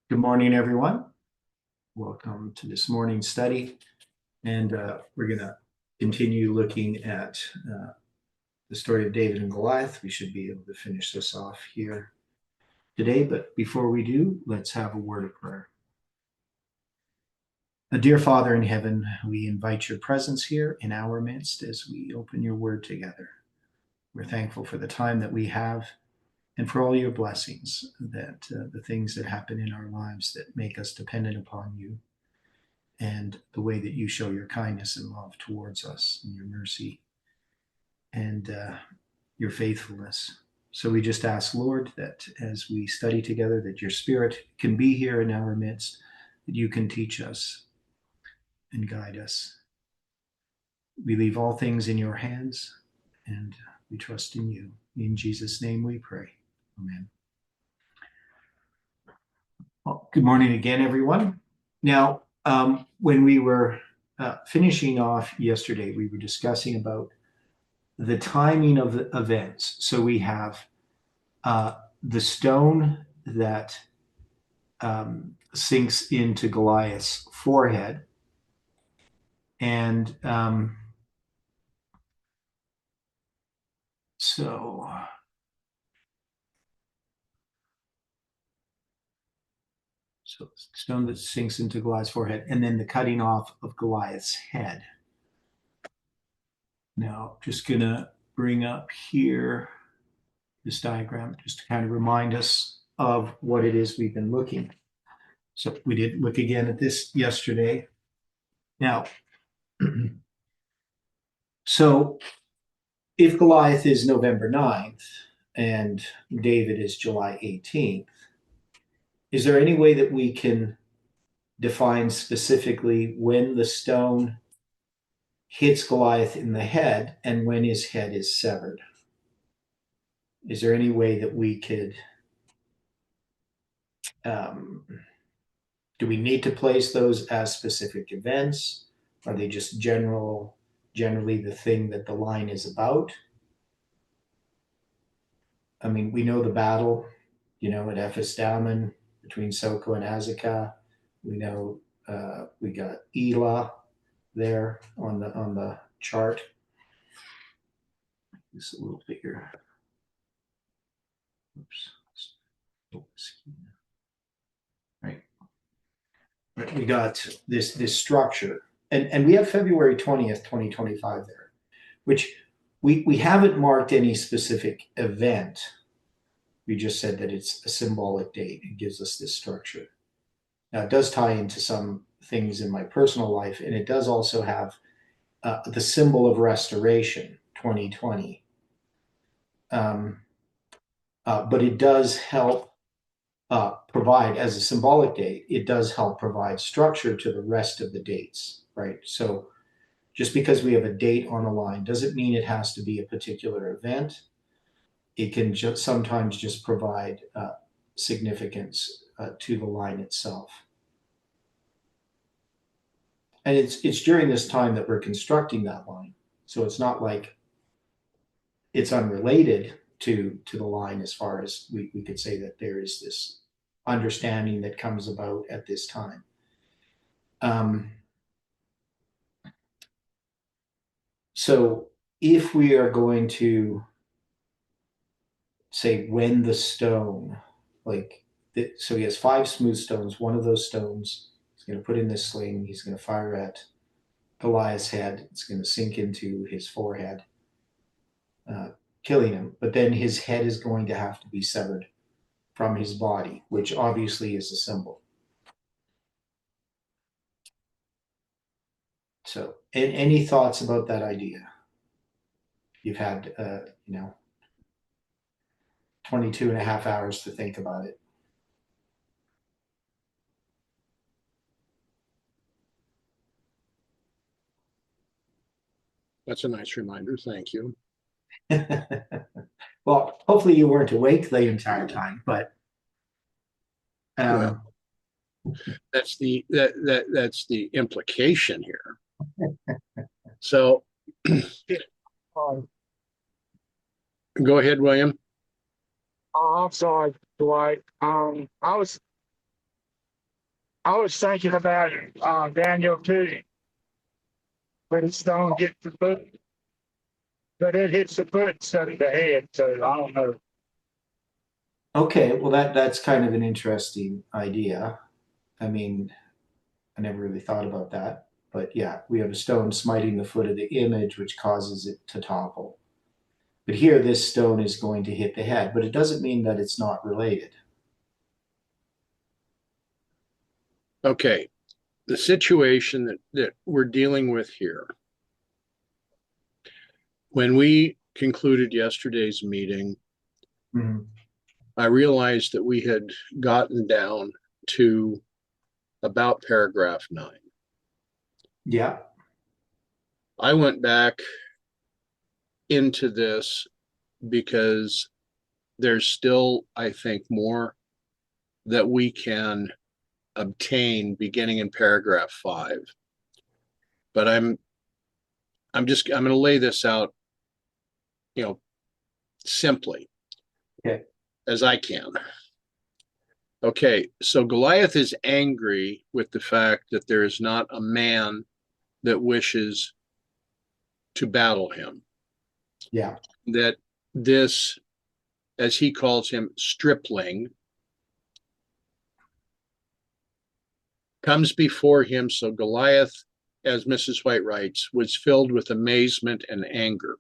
Good morning, everyone. Welcome to this morning's study. And we're going to continue looking at the story of David and Goliath. We should be able to finish this off here today. But before we do, let's have a word of prayer. Dear Father in heaven, we invite your presence here in our midst as we open your word together. We're thankful for the time that we have and for all your blessings, that the things that happen in our lives that make us dependent upon you, and the way that you show your kindness and love towards us and your mercy and your faithfulness. So we just ask, Lord, that as we study together, that your Spirit can be here in our midst, that you can teach us and guide us. We leave all things in your hands, and we trust in you. In Jesus' name we pray. Amen. Well, good morning again, everyone. Now, when we were finishing off yesterday, we were discussing about the timing of the events. So we have the stone that sinks into Goliath's forehead. And so stone that sinks into Goliath's forehead, and then the cutting off of Goliath's head. Now, just going to bring up here this diagram just to kind of remind us of what it is we've been looking at. So we did look again at this yesterday. Now, so if Goliath is November 9th and David is July 18th, is there any way that we can define specifically when the stone hits Goliath in the head and when his head is severed? Is there any way that we could, do we need to place those as specific events? Are they just generally the thing that the line is about? I mean, we know the battle, at Ephes Dammim between Soko and Azekah. We know we got Elah there on the chart. This a little bigger. Oops. Right. We got this structure, and we have February 20th, 2025 there, which we haven't marked any specific event. We just said that it's a symbolic date. It gives us this structure. Now, it does tie into some things in my personal life, and it does also have the symbol of restoration, 2020. But it does help provide, as a symbolic date, it does help provide structure to the rest of the dates, right? So just because we have a date on a line doesn't mean it has to be a particular event. It can sometimes just provide significance to the line itself. And it's during this time that we're constructing that line. So it's not like it's unrelated to the line, as far as we could say that there is this understanding that comes about at this time. So if we are going to say when the stone, so he has 5 smooth stones. One of those stones he's going to put in this sling. He's going to fire at Goliath's head. It's going to sink into his forehead, killing him. But then his head is going to have to be severed from his body, which obviously is a symbol. So, any thoughts about that idea? You've had, 22 and a half hours to think about it. That's a nice reminder. Thank you. Well, hopefully you weren't awake the entire time, but Well, that's the implication here. So go ahead, William. I'm sorry, Dwight. I was I was thinking about Daniel too, but his stone gets the foot, but it hits the foot instead of the head. So I don't know. Okay, well that's kind of an interesting idea. I mean, I never really thought about that. But yeah, we have a stone smiting the foot of the image, which causes it to topple. But here, this stone is going to hit the head, but it doesn't mean that it's not related. Okay, the situation that we're dealing with here. When we concluded yesterday's meeting, Mhm. I realized that we had gotten down to about paragraph 9. Yeah. I went back into this because there's still, I think, more that we can obtain beginning in paragraph 5. But I'm going to lay this out, simply Okay. as I can. Okay, so Goliath is angry with the fact that there is not a man that wishes to battle him. Yeah. That this, as he calls him, stripling, comes before him. So Goliath, as Mrs. White writes, was filled with amazement and anger.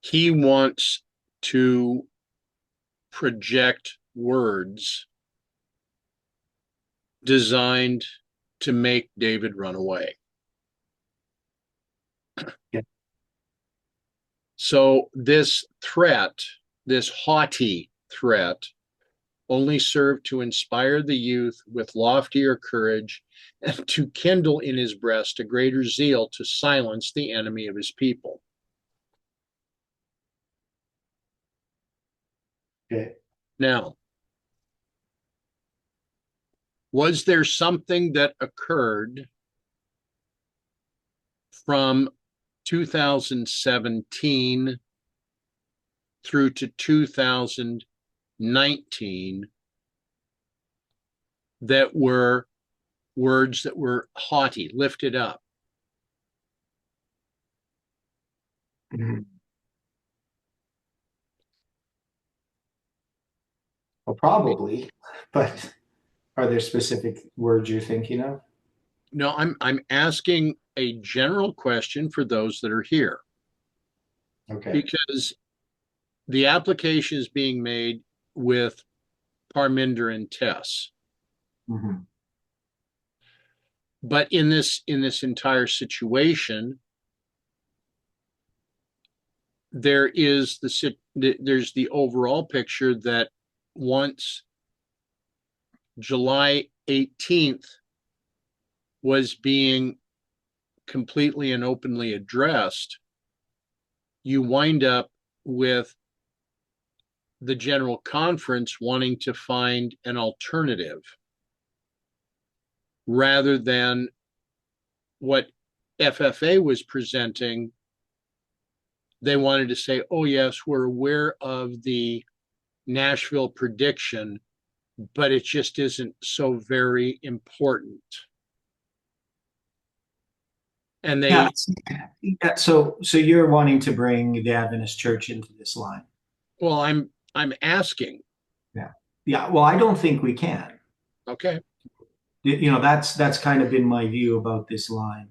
He wants to project words designed to make David run away. Yeah. So this threat, this haughty threat, only served to inspire the youth with loftier courage and to kindle in his breast a greater zeal to silence the enemy of his people. Okay. Now, was there something that occurred from 2017 through to 2019 that were words that were haughty, lifted up? Mhm. Well, probably, but are there specific words you're thinking of? No, I'm asking a general question for those that are here, Okay. because the application is being made with Parminder and Tess. Hmm. But in this entire situation, there's the overall picture that once July 18th was being completely and openly addressed, you wind up with the general conference wanting to find an alternative rather than what FFA was presenting. They wanted to say, oh, yes, we're aware of the Nashville prediction, but it just isn't so very important. And Yeah. they, Yeah, so you're wanting to bring the Adventist Church into this line. well, I'm asking, Yeah. Yeah. Well, I don't think we can. okay, That's kind of been my view about this line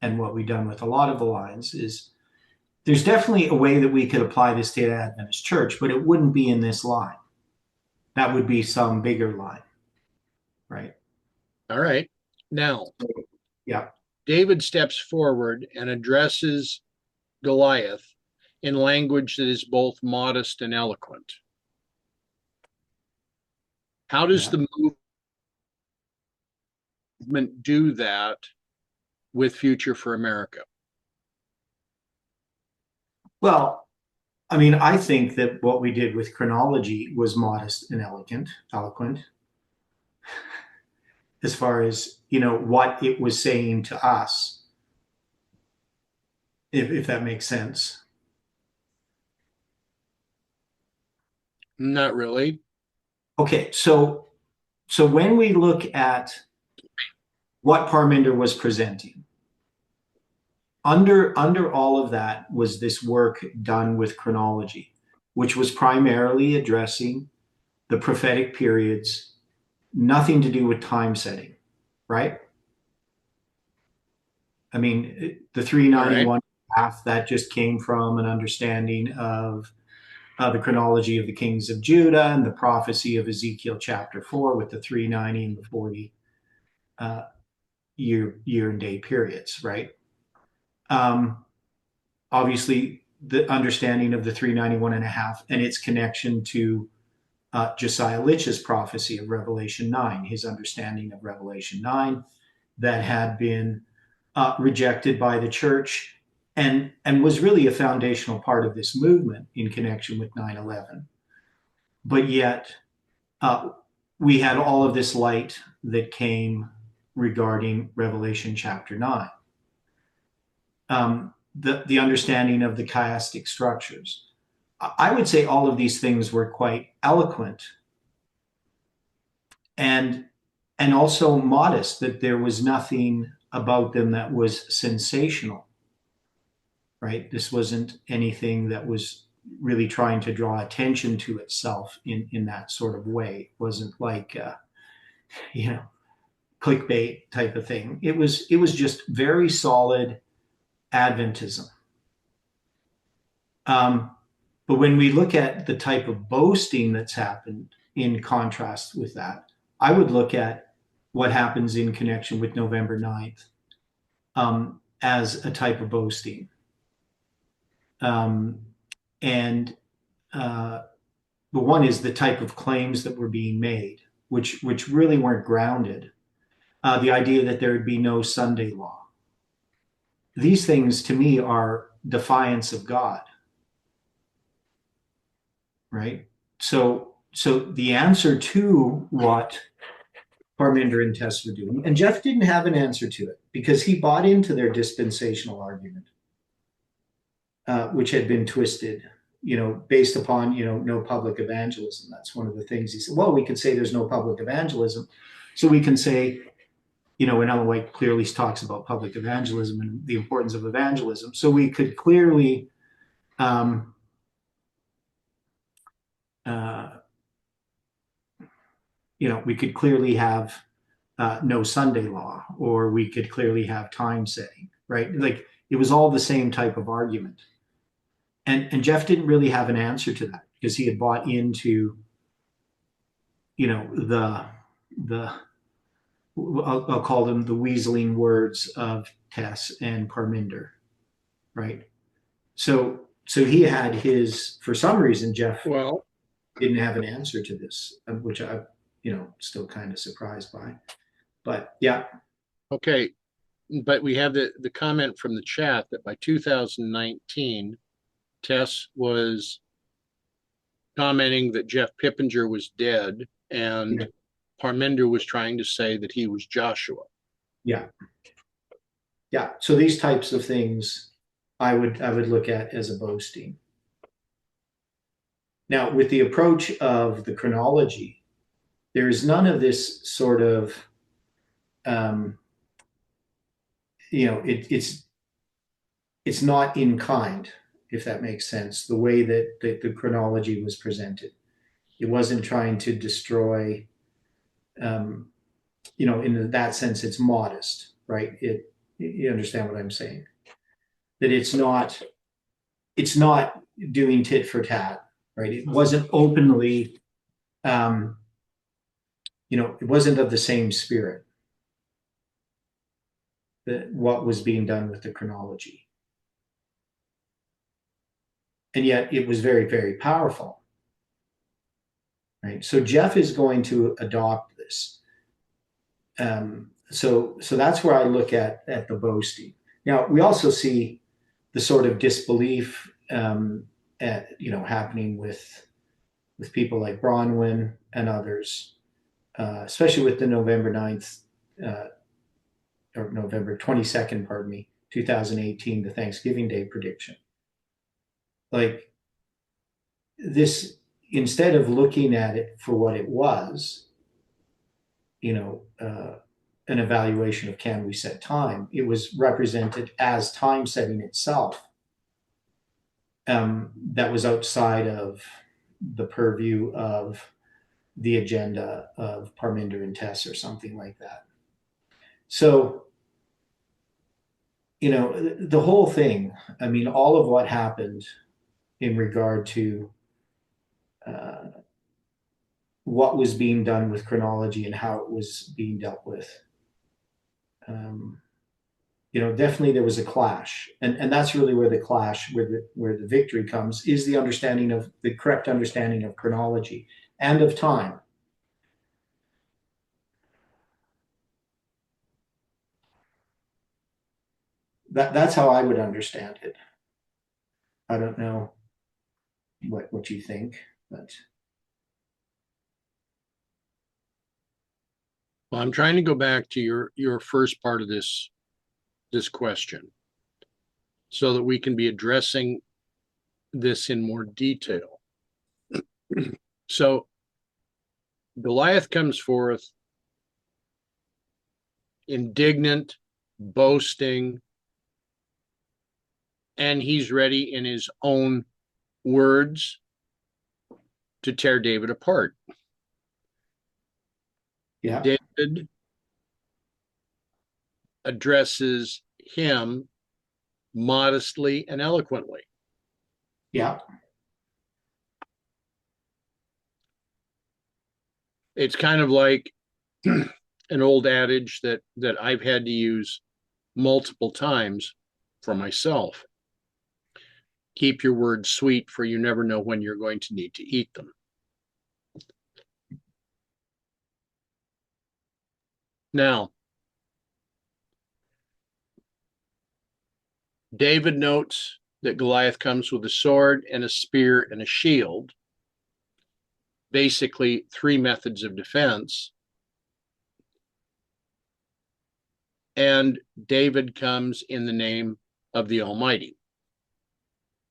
and what we've done with a lot of the lines is there's definitely a way that we could apply this to the Adventist Church, but it wouldn't be in this line. That would be some bigger line, right? all right. Now, Yeah. David steps forward and addresses Goliath in language that is both modest and eloquent. How does Yeah. the movement do that with Future for America? Well, I mean, I think that what we did with chronology was modest and eloquent, as far as, what it was saying to us, if that makes sense. Not really. Okay, so when we look at what Parminder was presenting, under all of that was this work done with chronology, which was primarily addressing the prophetic periods, nothing to do with time setting, right? I mean, the All 391 right. half, that just came from an understanding of the chronology of the kings of Judah and the prophecy of Ezekiel chapter 4 with the 390 and the 40 uh, year and day periods, right? Um, Obviously, the understanding of the 391 and a half and its connection to Josiah Litch's prophecy of Revelation 9, his understanding of Revelation 9 that had been rejected by the church and was really a foundational part of this movement in connection with 9/11. But yet, uh, we had all of this light that came regarding Revelation chapter 9. The understanding of the chiastic structures. I would say all of these things were quite eloquent and also modest, that there was nothing about them that was sensational, right? This wasn't anything that was really trying to draw attention to itself in that sort of way. It wasn't like you know, clickbait type of thing. It was just very solid Adventism. Um, but when we look at the type of boasting that's happened in contrast with that, I would look at what happens in connection with November 9th as a type of boasting. Um, and the one is the type of claims that were being made, which really weren't grounded. The idea that there would be no Sunday law. These things to me are defiance of God, right? So the answer to what Parminder and Tess were doing, and Jeff didn't have an answer to it because he bought into their dispensational argument, which had been twisted, based upon, no public evangelism. That's one of the things he said. Well, we could say there's no public evangelism, so we can say, and Ellen White clearly talks about public evangelism and the importance of evangelism. So we could clearly um, uh, we could clearly have no Sunday law, or we could clearly have time setting, right? Like it was all the same type of argument. And Jeff didn't really have an answer to that because he had bought into, the I'll call them the weaseling words of Tess and Parminder, right? So he had his, for some reason, Jeff Well, didn't have an answer to this, which I, still kind of surprised by. But yeah, okay. But we have the comment from the chat that by 2019, Tess was commenting that Jeff Pippinger was dead and yeah, Parminder was trying to say that he was Joshua. yeah, yeah. So these types of things I would look at as a boasting. Now, with the approach of the chronology, there is none of this sort of, um, it's not in kind, if that makes sense. The way that the chronology was presented, it wasn't trying to destroy. Um, in that sense, it's modest, right? You understand what I'm saying? That it's not doing tit for tat, right? It wasn't openly, um, it wasn't of the same spirit that what was being done with the chronology. And yet it was very, very powerful, right? So Jeff is going to adopt this. So that's where I look at the boasting. Now we also see the sort of disbelief, happening with people like Bronwyn and others, especially with the November 9th, or November 22nd, pardon me, 2018, the Thanksgiving Day prediction. Like this, instead of looking at it for what it was, an evaluation of can we set time, it was represented as time setting itself. That was outside of the purview of the agenda of Parminder and Tess or something like that. So, the whole thing, I mean, all of what happened in regard to what was being done with chronology and how it was being dealt with. Definitely there was a clash, and that's really where the clash, where the victory comes, is the correct understanding of chronology and of time. That's how I would understand it. I don't know what you think, but Well, I'm trying to go back to your first part of this question so that we can be addressing this in more detail. So Goliath comes forth indignant, boasting, and he's ready in his own words to tear David apart. yeah, David addresses him modestly and eloquently. yeah, It's kind of like an old adage that I've had to use multiple times for myself. Keep your words sweet, for you never know when you're going to need to eat them. Now, David notes that Goliath comes with a sword and a spear and a shield, basically 3 methods of defense. And David comes in the name of the Almighty.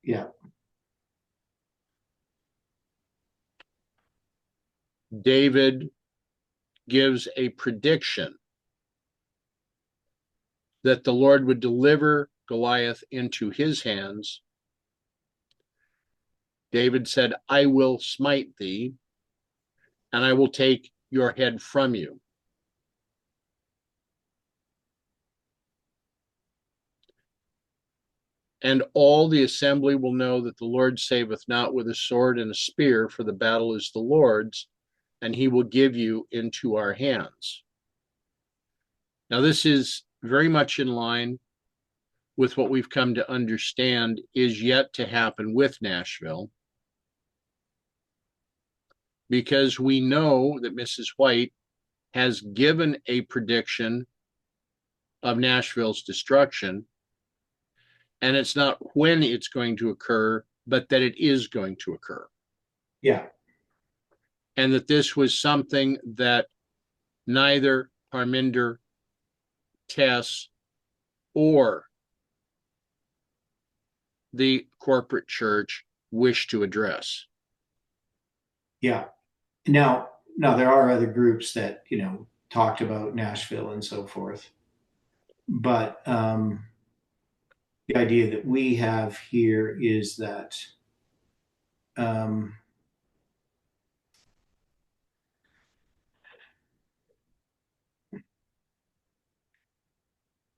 yeah, David gives a prediction that the Lord would deliver Goliath into his hands. David said, I will smite thee, and I will take your head from you. And all the assembly will know that the Lord saveth not with a sword and a spear, for the battle is the Lord's, and he will give you into our hands. Now, this is very much in line with what we've come to understand is yet to happen with Nashville, because we know that Mrs. White has given a prediction of Nashville's destruction, and it's not when it's going to occur, but that it is going to occur. yeah, And that this was something that neither Parminder, Tess, or the corporate church wished to address. yeah. Now there are other groups that talked about Nashville and so forth, but the idea that we have here is that um,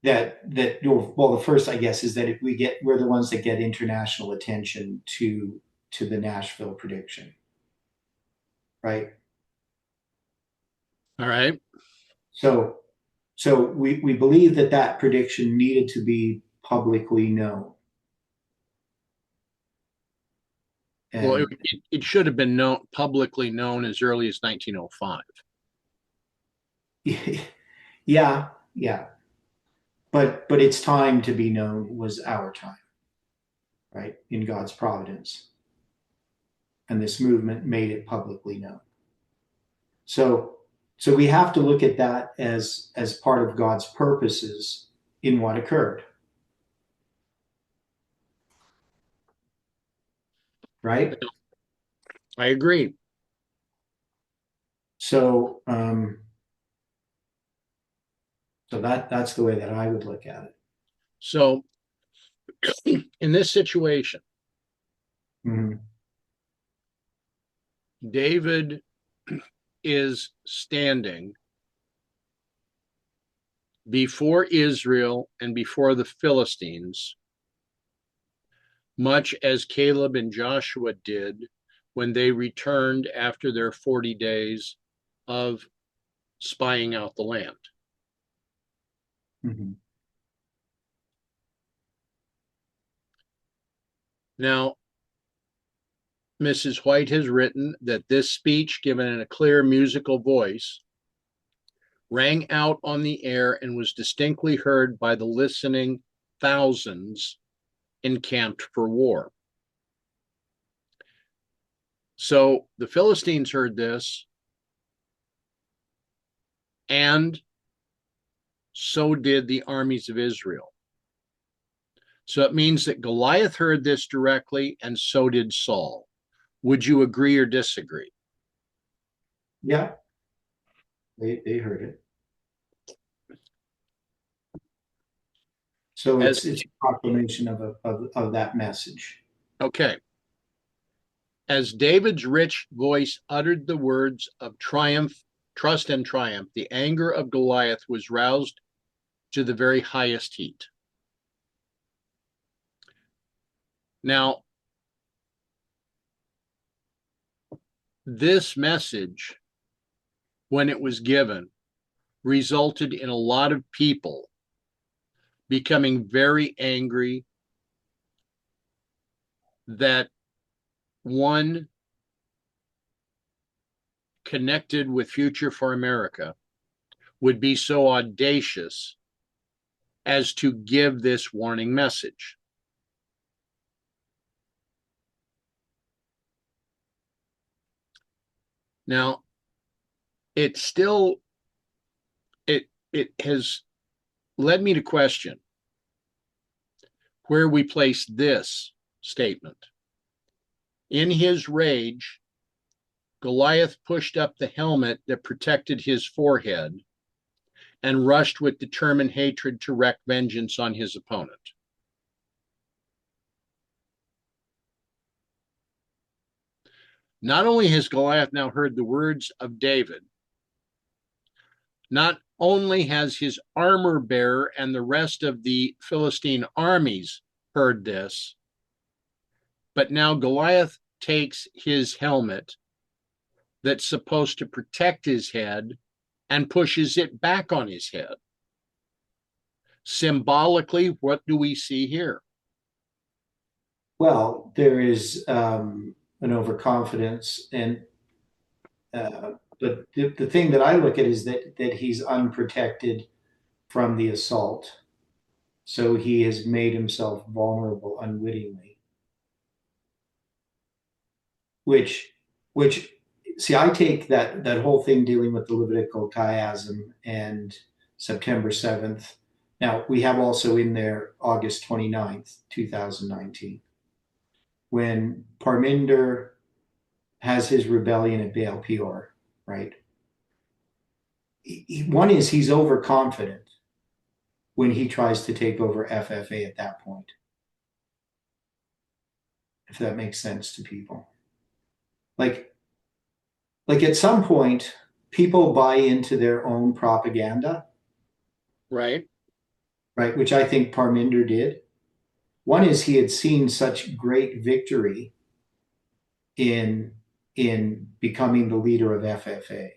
well, the first, I guess, is that if we're the ones that get international attention to the Nashville prediction, right? All right. So we believe that prediction needed to be publicly known. And Well, it should have been publicly known as early as 1905. yeah, yeah. But its time to be known was our time, right? In God's providence. And this movement made it publicly known. So we have to look at that as part of God's purposes in what occurred. Right? I agree. So, so that's the way that I would look at it. So in this situation, Mhm. David is standing before Israel and before the Philistines, much as Caleb and Joshua did when they returned after their 40 days of spying out the land. Mhm. Now, Mrs. White has written that this speech, given in a clear musical voice, rang out on the air and was distinctly heard by the listening thousands encamped for war. So the Philistines heard this, and so did the armies of Israel. So it means that Goliath heard this directly, and so did Saul. Would you agree or disagree? Yeah, they heard it. So As it's a proclamation of that message. okay, as David's rich voice uttered the words of triumph, trust, and triumph, the anger of Goliath was roused to the very highest heat. Now, this message, when it was given, resulted in a lot of people becoming very angry that one connected with Future for America would be so audacious as to give this warning message. Now, it still it has led me to question where we place this statement. In his rage, Goliath pushed up the helmet that protected his forehead and rushed with determined hatred to wreak vengeance on his opponent. Not only has Goliath now heard the words of David, not only has his armor bearer and the rest of the Philistine armies heard this, but now Goliath takes his helmet that's supposed to protect his head and pushes it back on his head. Symbolically, what do we see here? Well, there is an overconfidence, and but the thing that I look at is that he's unprotected from the assault, so he has made himself vulnerable unwittingly. Which see, I take that whole thing dealing with the Levitical chiasm and September 7th. Now we have also in there August 29th, 2019, when Parminder has his rebellion at Baal Peor, right? One is he's overconfident when he tries to take over FFA at that point, if that makes sense to people. Like at some point, people buy into their own propaganda, Right? right? Which I think Parminder did. One is he had seen such great victory in becoming the leader of FFA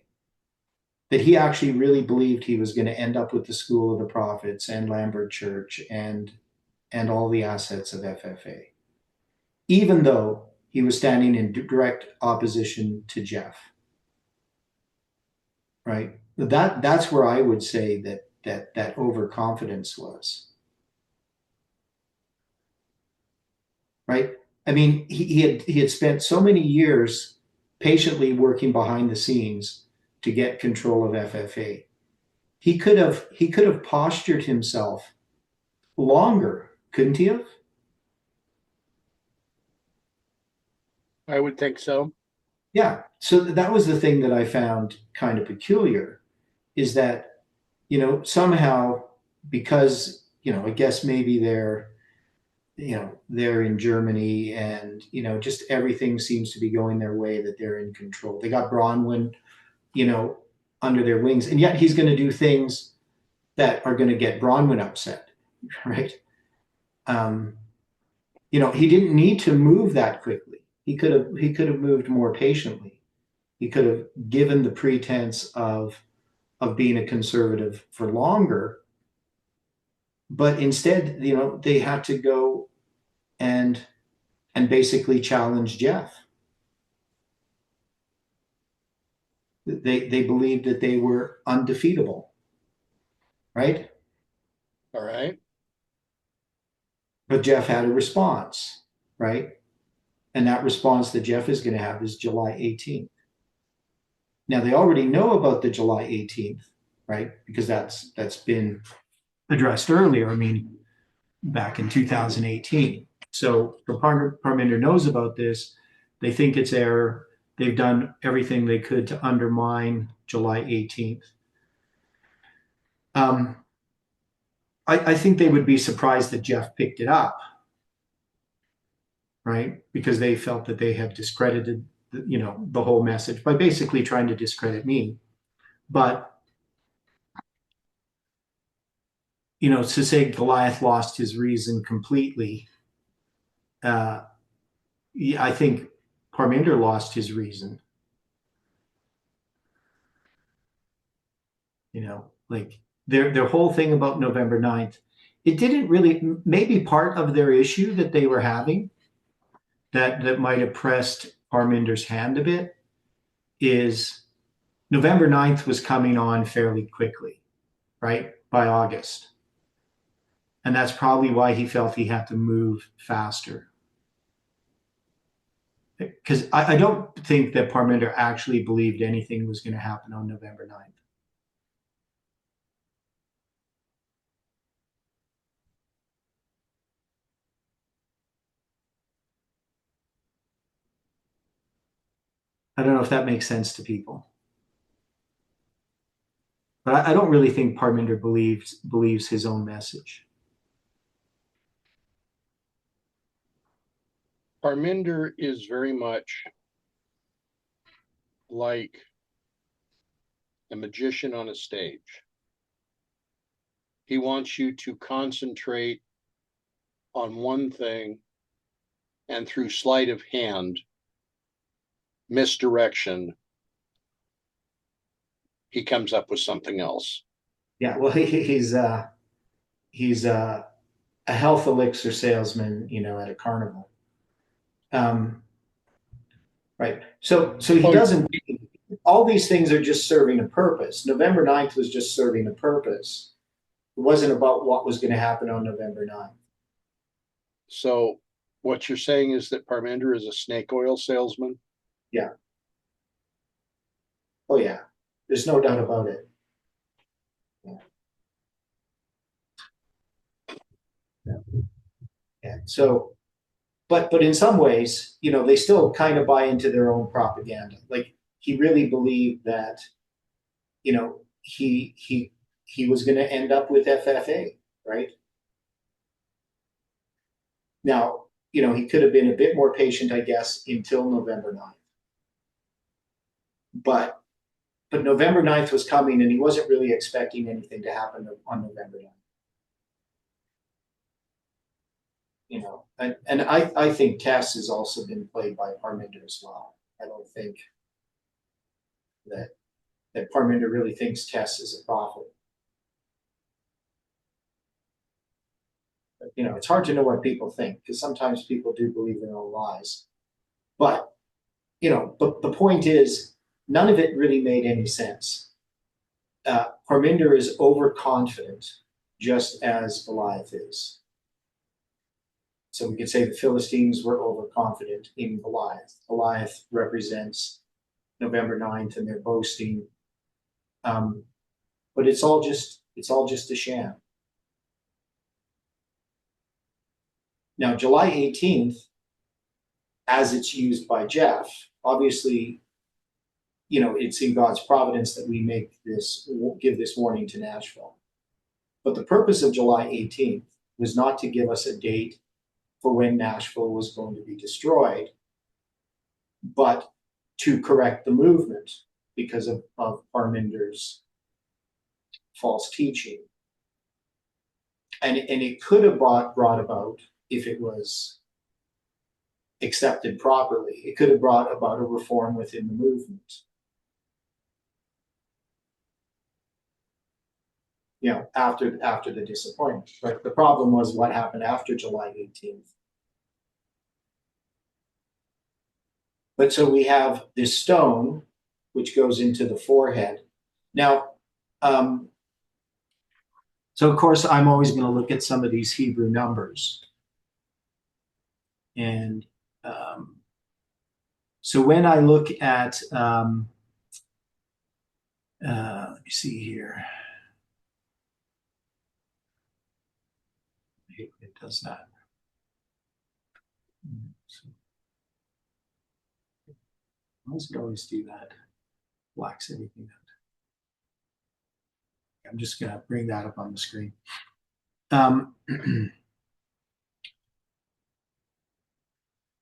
that he actually really believed he was going to end up with the School of the Prophets and Lambert Church and all the assets of FFA, even though he was standing in direct opposition to Jeff. Right? That's where I would say that overconfidence was. Right? I mean, he had spent so many years patiently working behind the scenes to get control of FFA. He could have postured himself longer, couldn't he have? I would think so. Yeah. So that was the thing that I found kind of peculiar is that, somehow because, I guess maybe they're in Germany and, just everything seems to be going their way that they're in control. They got Bronwyn, you know, under their wings, and yet he's going to do things that are going to get Bronwyn upset, right? Um, he didn't need to move that quickly. He could have moved more patiently. He could have given the pretense of being a conservative for longer, but instead, they had to go and basically challenge Jeff. They believed that they were undefeatable, right? All right. But Jeff had a response, right? And that response that Jeff is going to have is July 18th. Now they already know about the July 18th, right? Because that's been addressed earlier. I mean, back in 2018. So Parminder knows about this. They think it's error. They've done everything they could to undermine July 18th. Um, I think they would be surprised that Jeff picked it up, right? Because they felt that they had discredited, the whole message by basically trying to discredit me. But to say Goliath lost his reason completely, uh, yeah, I think Parminder lost his reason. Like their whole thing about November 9th, it didn't really, maybe part of their issue that they were having that might have pressed Parminder's hand a bit is November 9th was coming on fairly quickly, right? By August. And that's probably why he felt he had to move faster. Because I don't think that Parminder actually believed anything was going to happen on November 9th. I don't know if that makes sense to people. But I don't really think Parminder believes his own message. Parminder is very much like a magician on a stage. He wants you to concentrate on one thing, and through sleight of hand, misdirection, he comes up with something else. Yeah, well, he's a health elixir salesman, at a carnival. Right. So he doesn't. All these things are just serving a purpose. November 9th was just serving a purpose. It wasn't about what was going to happen on November 9th. So what you're saying is that Parminder is a snake oil salesman? Yeah. Oh yeah. There's no doubt about it. Yeah. Yeah. So, but in some ways, they still kind of buy into their own propaganda. Like he really believed that, he was going to end up with FFA, right? Now, he could have been a bit more patient, I guess, until November 9th. But November 9th was coming and he wasn't really expecting anything to happen on November 9th. And I think Tess has also been played by Parminder as well. I don't think that Parminder really thinks Tess is a prophet. But, it's hard to know what people think because sometimes people do believe their own lies. But but the point is, none of it really made any sense. Parminder is overconfident, just as Goliath is. So we could say the Philistines were overconfident in Goliath. Goliath represents November 9th and they're boasting. But it's all just a sham. Now, July 18th, as it's used by Jeff, obviously, it's in God's providence that we give this warning to Nashville. But the purpose of July 18th was not to give us a date for when Nashville was going to be destroyed, but to correct the movement because of Parminder's false teaching. And it could have brought about, if it was accepted properly, it could have brought about a reform within the movement. After the disappointment. But the problem was what happened after July 18th. But so we have this stone, which goes into the forehead. Now, so of course, I'm always going to look at some of these Hebrew numbers. And so when I look at, let me see here. It does not. Why does it always do that? Blacks everything out. I'm just going to bring that up on the screen. Let's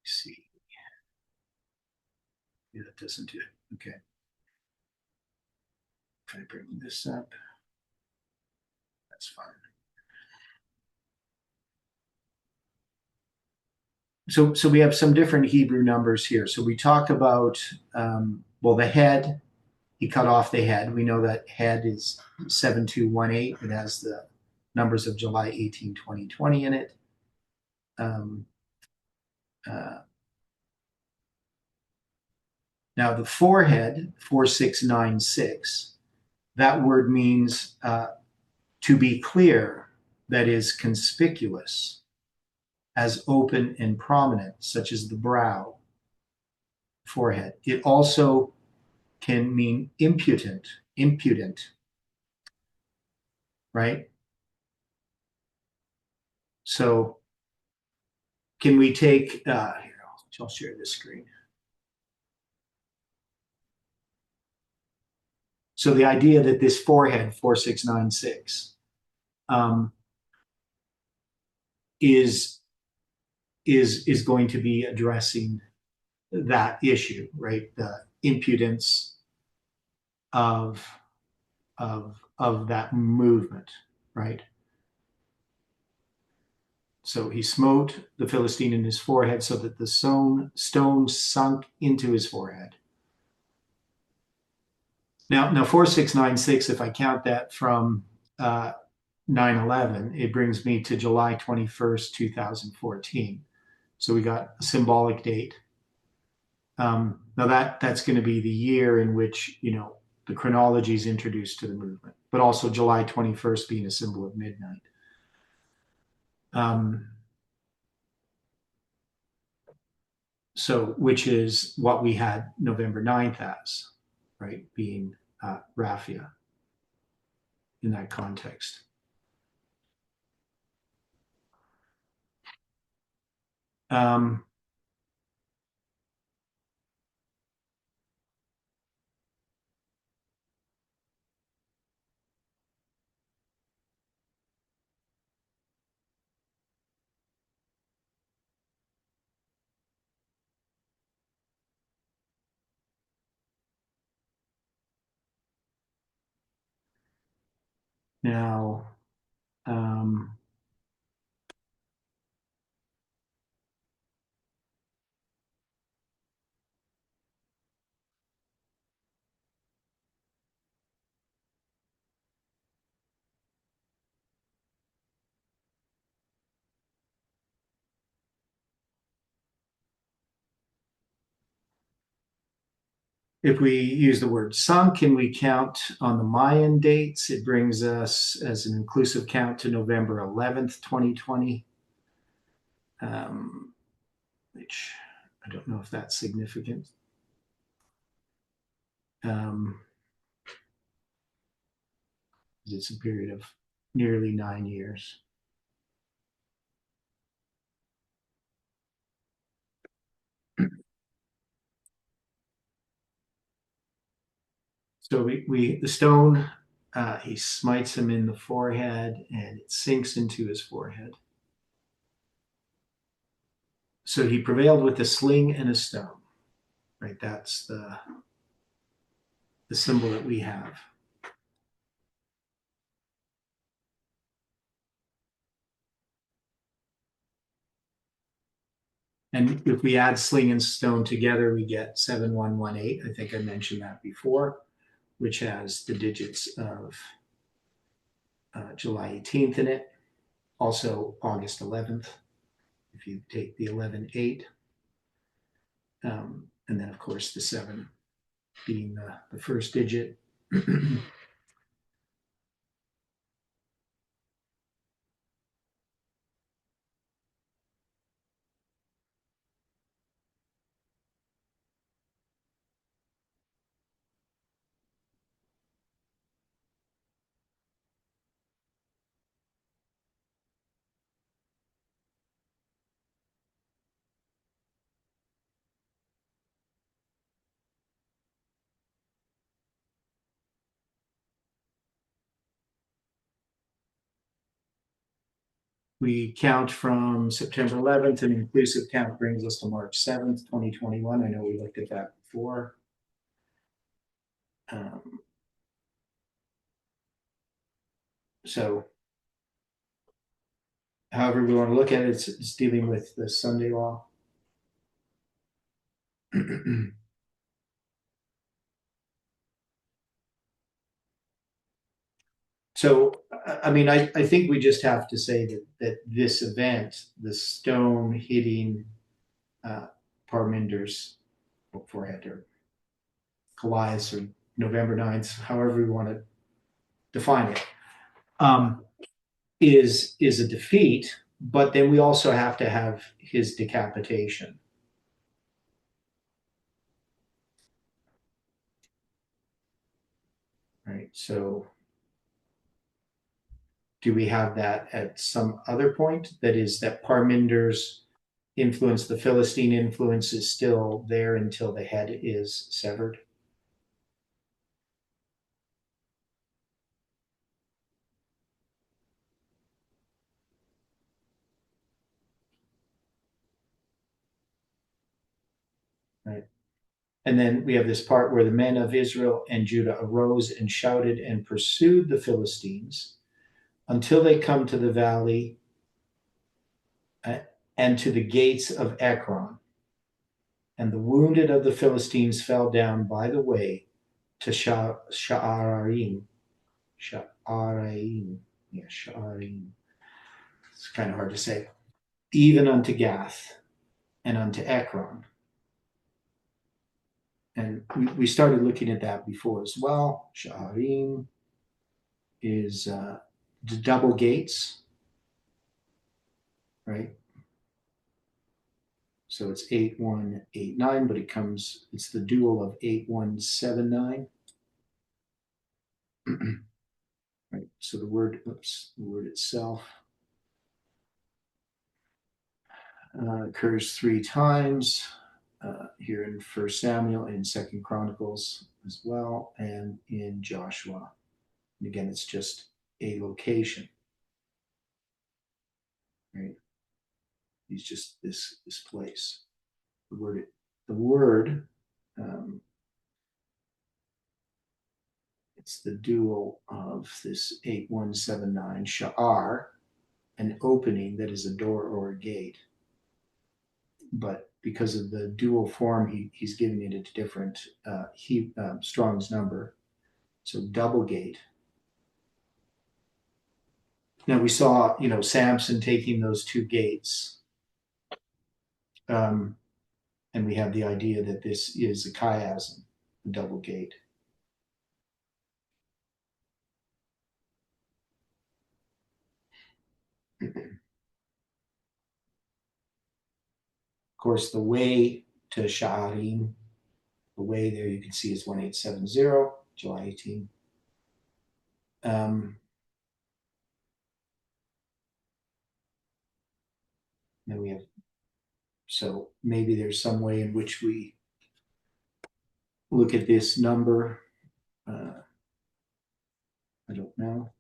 see. Yeah, that doesn't do it. Okay. Try to bring this up. That's fine. So we have some different Hebrew numbers here. So we talk about, the head, he cut off the head. We know that head is 7218. It has the numbers of July 18, 2020 in it. Now the forehead, 4696, that word means to be clear, that is conspicuous, as open and prominent, such as the brow, forehead. It also can mean impudent, right? So can we take, here, I'll share this screen. So the idea that this forehead, 4696, is going to be addressing that issue, right? The impudence of that movement, right? So he smote the Philistine in his forehead so that the stone sunk into his forehead. Now 4696, if I count that from 9/11, it brings me to July 21st, 2014. So we got a symbolic date. Now that's going to be the year in which, the chronology is introduced to the movement, but also July 21st being a symbol of midnight. So which is what we had November 9th as, right? Being Raphia in that context. Now, if we use the word sunk and we count on the Mayan dates, it brings us as an inclusive count to November 11th, 2020, which I don't know if that's significant. It's a period of nearly 9 years. So the stone, he smites him in the forehead and it sinks into his forehead. So he prevailed with a sling and a stone, right? That's the symbol that we have. And if we add sling and stone together, we get 7118. I think I mentioned that before, which has the digits of July 18th in it. Also August 11th, if you take the 11-8. And then, of course, the 7 being the first digit. We count from September 11th, an inclusive count brings us to March 7th, 2021. I know we looked at that before. So however we want to look at it, it's dealing with the Sunday law. So, I mean, I think we just have to say that this event, the stone hitting Parminder's forehead, or Callias, or November 9th, however we want to define it, is a defeat. But then we also have to have his decapitation. Right. So do we have that at some other point? That is, that Parminder's influence, the Philistine influence, is still there until the head is severed? Right. And then we have this part where the men of Israel and Judah arose and shouted and pursued the Philistines until they come to the valley and to the gates of Ekron. And the wounded of the Philistines fell down by the way to Sha'araim. Sha'araim. Yeah, Sha'araim. It's kind of hard to say. Even unto Gath and unto Ekron. And we started looking at that before as well. Sha'arim is the double gates, right? So it's 8189, but it's the dual of 8179. Right. So the word itself occurs 3 times here in 1 Samuel, in 2 Chronicles as well, and in Joshua. And again, it's just a location, right? He's just this place. The word, it's the dual of this 8179, sha'ar, an opening that is a door or a gate. But because of the dual form, he's giving it a different Strong's number. So double gate. Now we saw, Samson taking those 2 gates. And we have the idea that this is a chiasm, a double gate. Of course, the way to Sha'arim, the way there you can see is 1870, July 18. Then we have, so maybe there's some way in which we look at this number I don't know.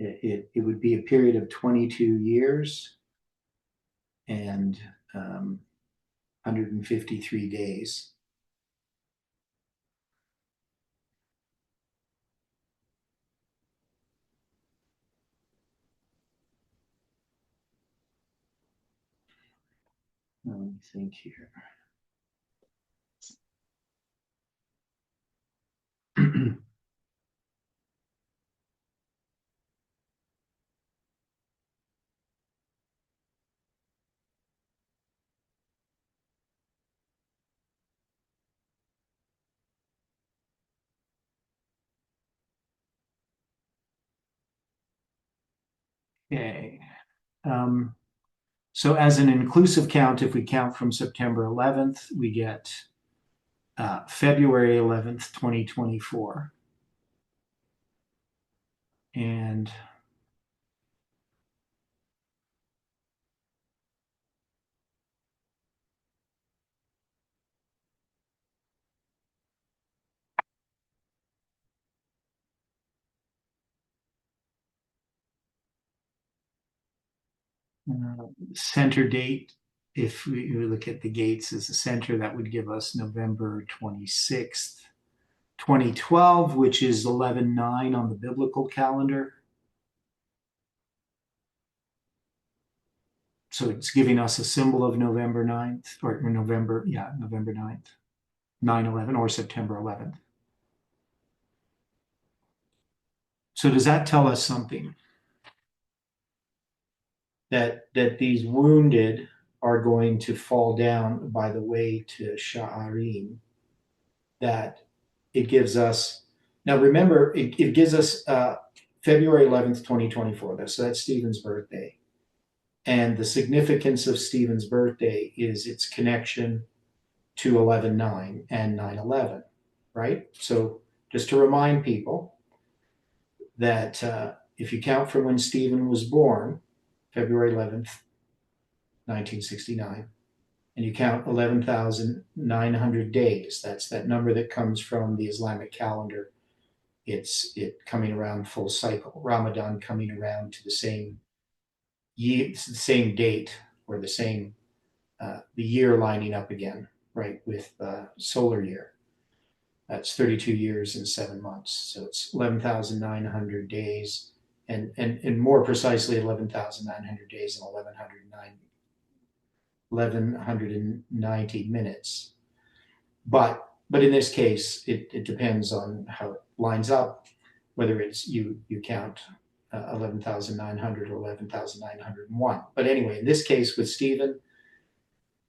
It would be a period of 22 years and 153 days. Let me think here. Okay. So as an inclusive count, if we count from September 11th, we get February 11th, 2024. And center date, if we look at the gates as a center, that would give us November 26th, 2012, which is 11/9 on the biblical calendar. So it's giving us a symbol of November 9th, or November 9th, 9/11, or September 11th. So does that tell us something? That these wounded are going to fall down by the way to Sha'arim, that it gives us, now remember, it gives us February 11th, 2024. So that's Stephen's birthday. And the significance of Stephen's birthday is its connection to 11/9 and 9/11, right? So just to remind people that if you count from when Stephen was born, February 11th, 1969, and you count 11,900 days, that's that number that comes from the Islamic calendar. It's coming around full cycle. Ramadan coming around to the same year, the same date, or the same the year lining up again, right, with solar year. That's 32 years and 7 months. So it's 11,900 days, and more precisely 11,900 days and 1190 minutes. But in this case, it depends on how it lines up, whether it's you count 11,900 or 11,901. But anyway, in this case with Stephen,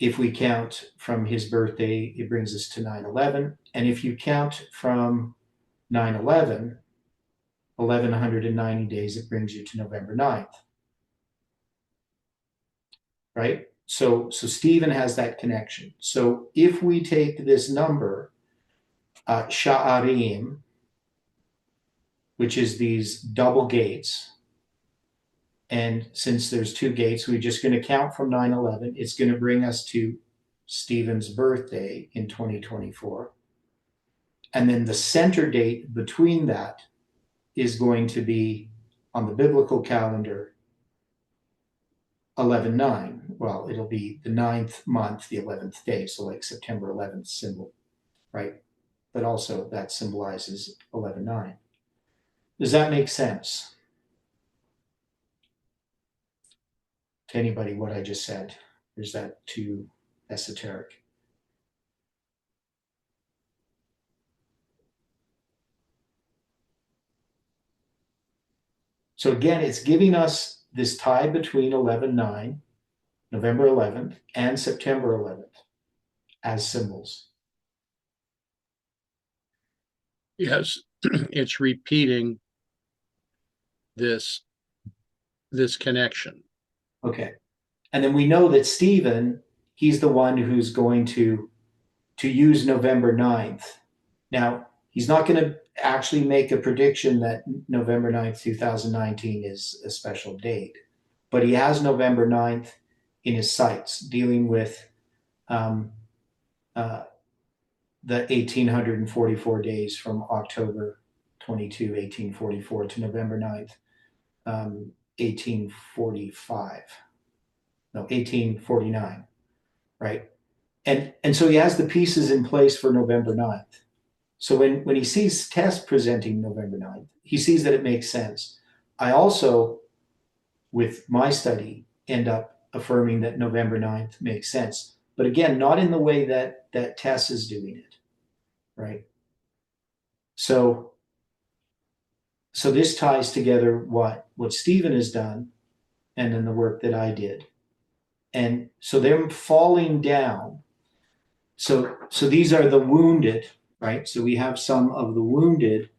if we count from his birthday, it brings us to 9/11. And if you count from 9/11, 1190 days, it brings you to November 9th. Right? So Stephen has that connection. So if we take this number, Sha'arim, which is these double gates, and since there's two gates, we're just going to count from 9/11. It's going to bring us to Stephen's birthday in 2024. And then the center date between that is going to be, on the biblical calendar, 11/9. Well, it'll be the 9th month, the 11th day. So like September 11th symbol, right? But also that symbolizes 11/9. Does that make sense to anybody, what I just said? Or is that too esoteric? So again, it's giving us this tie between 11/9, November 11th, and September 11th as symbols. Yes, it's repeating this connection. Okay. And then we know that Stephen, he's the one who's going to use November 9th. Now, He's not going to actually make a prediction that November 9th, 2019 is a special date, but he has November 9th in his sights, dealing with um, uh, the 1844 days from October 22, 1844 to November 9th, 1845. No, 1849, right? And so he has the pieces in place for November 9th. So when he sees Tess presenting November 9th, he sees that it makes sense. I also, with my study, end up affirming that November 9th makes sense. But again, not in the way that Tess is doing it, right? So this ties together what Stephen has done and then the work that I did. And so they're falling down. So these are the wounded, right? So we have some of the wounded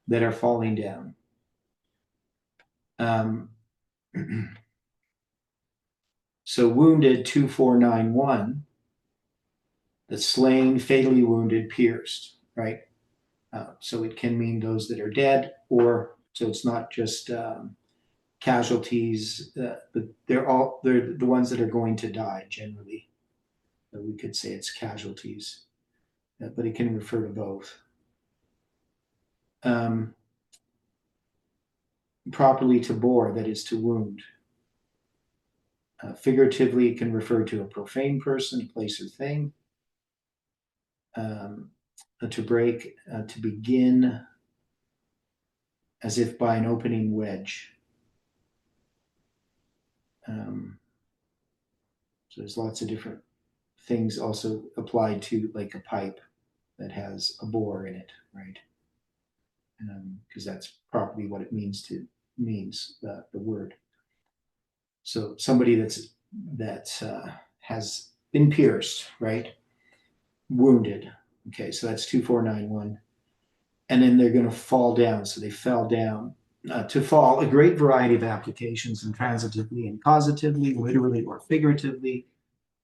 that are falling down. So wounded 2491, the slain, fatally wounded, pierced, right? So it can mean those that are dead, or so it's not just casualties, but they're the ones that are going to die generally. We could say it's casualties, but it can refer to both. Properly to bore, that is to wound. Figuratively, it can refer to a profane person, place, or thing. To break, to begin, as if by an opening wedge. So there's lots of different things also applied to like a pipe that has a bore in it, right? Because that's probably what it means, the word. So somebody that has been pierced, right? Wounded. Okay, so that's 2491. And then they're going to fall down. So they fell down. To fall, a great variety of applications, intransitively and causatively, literally or figuratively,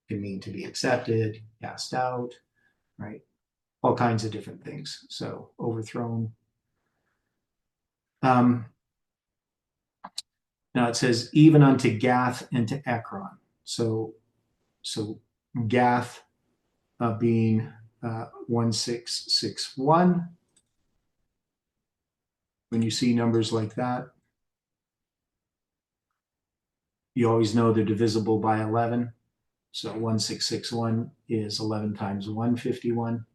can mean to be accepted, cast out, right? All kinds of different things. So overthrown. Now it says even unto Gath and to Ekron. So Gath being 1661. When you see numbers like that, you always know they're divisible by 11. So 1661 is 11 times 151.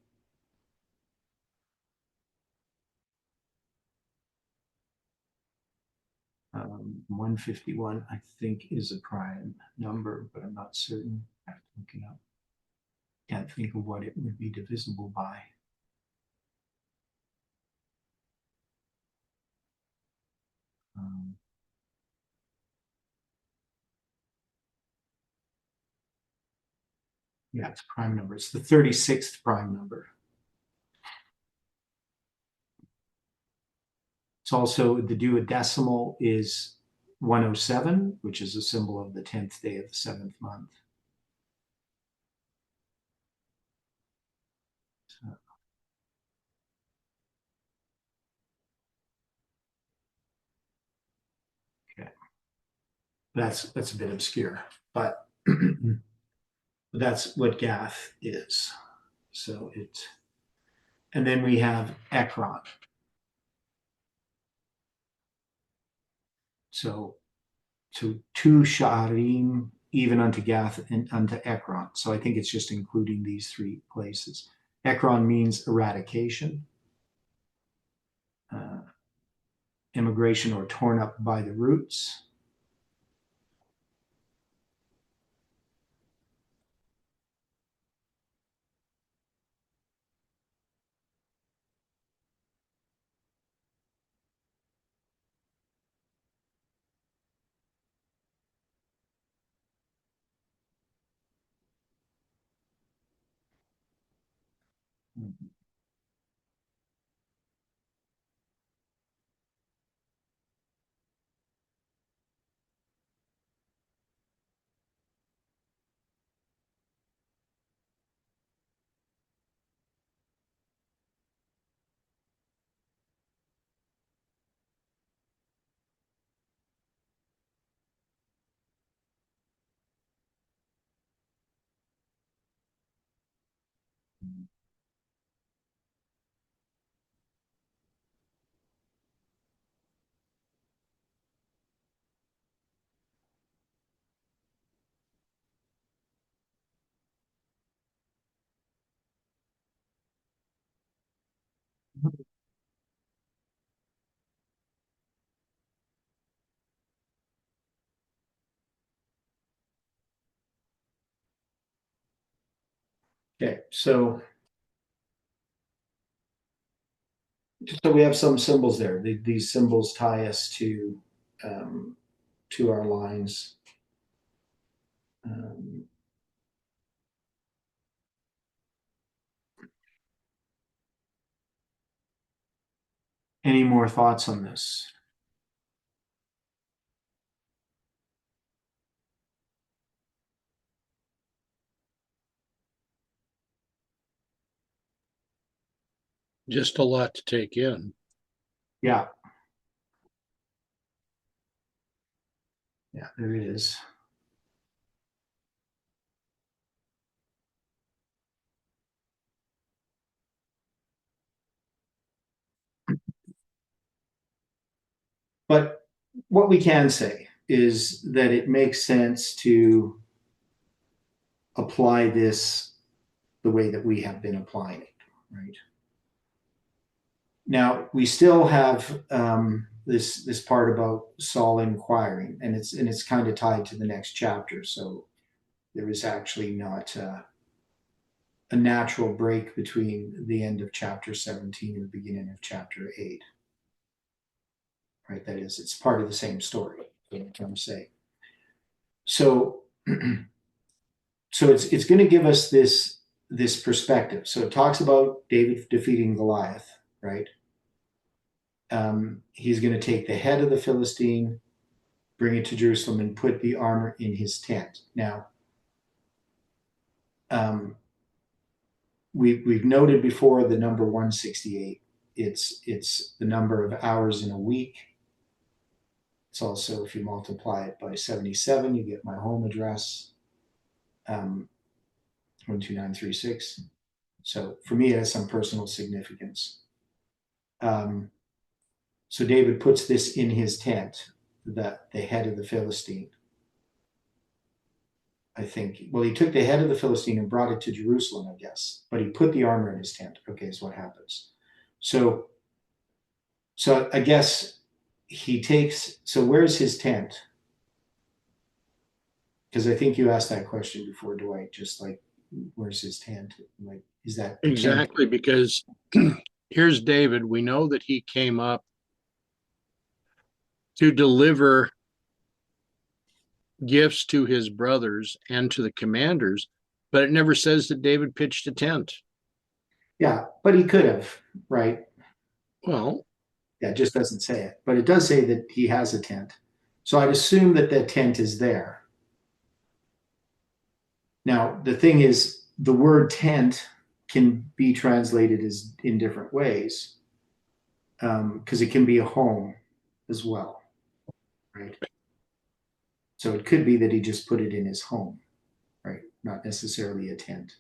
151, I think, is a prime number, but I'm not certain. I have to look it up. Can't think of what it would be divisible by. Yeah, it's prime number. It's the 36th prime number. It's also the duodecimal is 107, which is a symbol of the 10th day of the 7th month. So, okay. That's a bit obscure, but that's what Gath is. So and then we have Ekron. So to Sharim, even unto Gath and unto Ekron. So I think it's just including these three places. Ekron means eradication, immigration, or torn up by the roots. Okay, so we have some symbols there. These symbols tie us um, to our lines. Um, any more thoughts on this? Just a lot to take in. Yeah. Yeah, there it is. But what we can say is that it makes sense to apply this the way that we have been applying it, right? Now we still have this part about Saul inquiring, and it's kind of tied to the next chapter. So there is actually not a natural break between the end of chapter 17 and the beginning of chapter 8, right? That is, it's part of the same story. What I'm trying to say. So so it's going to give us this perspective. So it talks about David defeating Goliath, right? He's going to take the head of the Philistine, bring it to Jerusalem, and put the armor in his tent. Now, we've noted before the number 168. It's the number of hours in a week. It's also, if you multiply it by 77, you get my home address, 12936. So for me, it has some personal significance. So David puts this in his tent, the head of the Philistine. I think, well, he took the head of the Philistine and brought it to Jerusalem, I guess, but he put the armor in his tent. Okay, is what happens. So I guess he takes, so where's his tent? Because I think you asked that question before, Dwight, just like, where's his tent? Like, is that Exactly, because here's David. We know that he came up to deliver gifts to his brothers and to the commanders, but it never says that David pitched a tent. Yeah, but he could have, right? Well, yeah, it just doesn't say it, but it does say that he has a tent. So I'd assume that that tent is there. Now, the thing is, the word tent can be translated as in different ways because it can be a home as well, right? So it could be that he just put it in his home, right? Not necessarily a tent.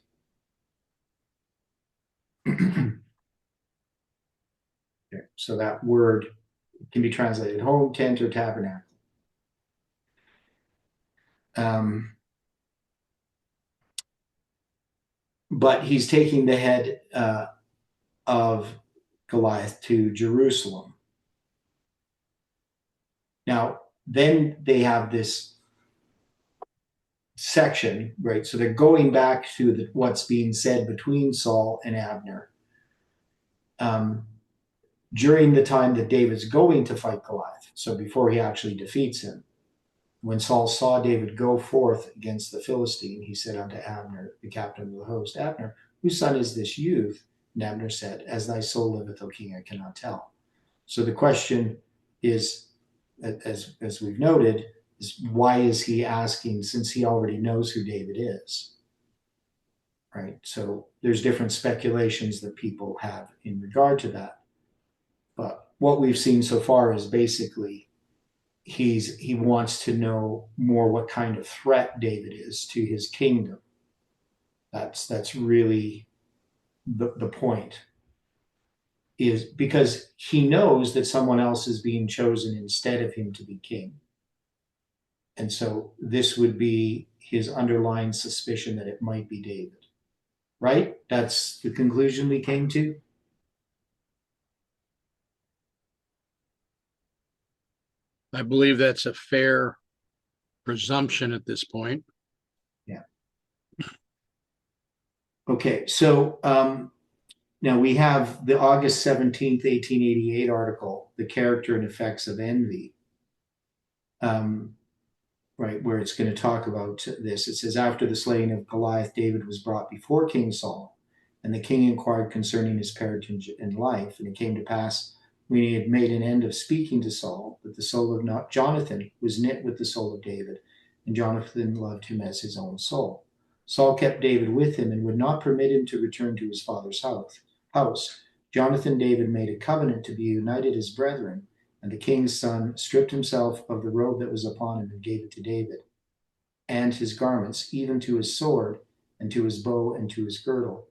Okay, so that word can be translated home, tent, or tabernacle. But he's taking the head of Goliath to Jerusalem. Now, then they have this section, right? So they're going back to what's being said between Saul and Abner during the time that David's going to fight Goliath. So before he actually defeats him. When Saul saw David go forth against the Philistine, he said unto Abner, the captain of the host, Abner, whose son is this youth? And Abner said, As thy soul liveth, O king, I cannot tell. So the question is, as we've noted, is why is he asking, since he already knows who David is? Right? So there's different speculations that people have in regard to that. But what we've seen so far is basically he wants to know more what kind of threat David is to his kingdom. That's really the point is because he knows that someone else is being chosen instead of him to be king. And so this would be his underlying suspicion that it might be David, right? That's the conclusion we came to. I believe that's a fair presumption at this point. Yeah. Okay, so now we have the August 17th, 1888 article, The Character and Effects of Envy, right, where it's going to talk about this. It says, after the slaying of Goliath, David was brought before King Saul, and the king inquired concerning his parentage and life. And it came to pass, when he had made an end of speaking to Saul, that the soul of Jonathan was knit with the soul of David, and Jonathan loved him as his own soul. Saul kept David with him and would not permit him to return to his father's house. Jonathan David made a covenant to be united as brethren, and the king's son stripped himself of the robe that was upon him and gave it to David, and his garments, even to his sword, and to his bow, and to his girdle.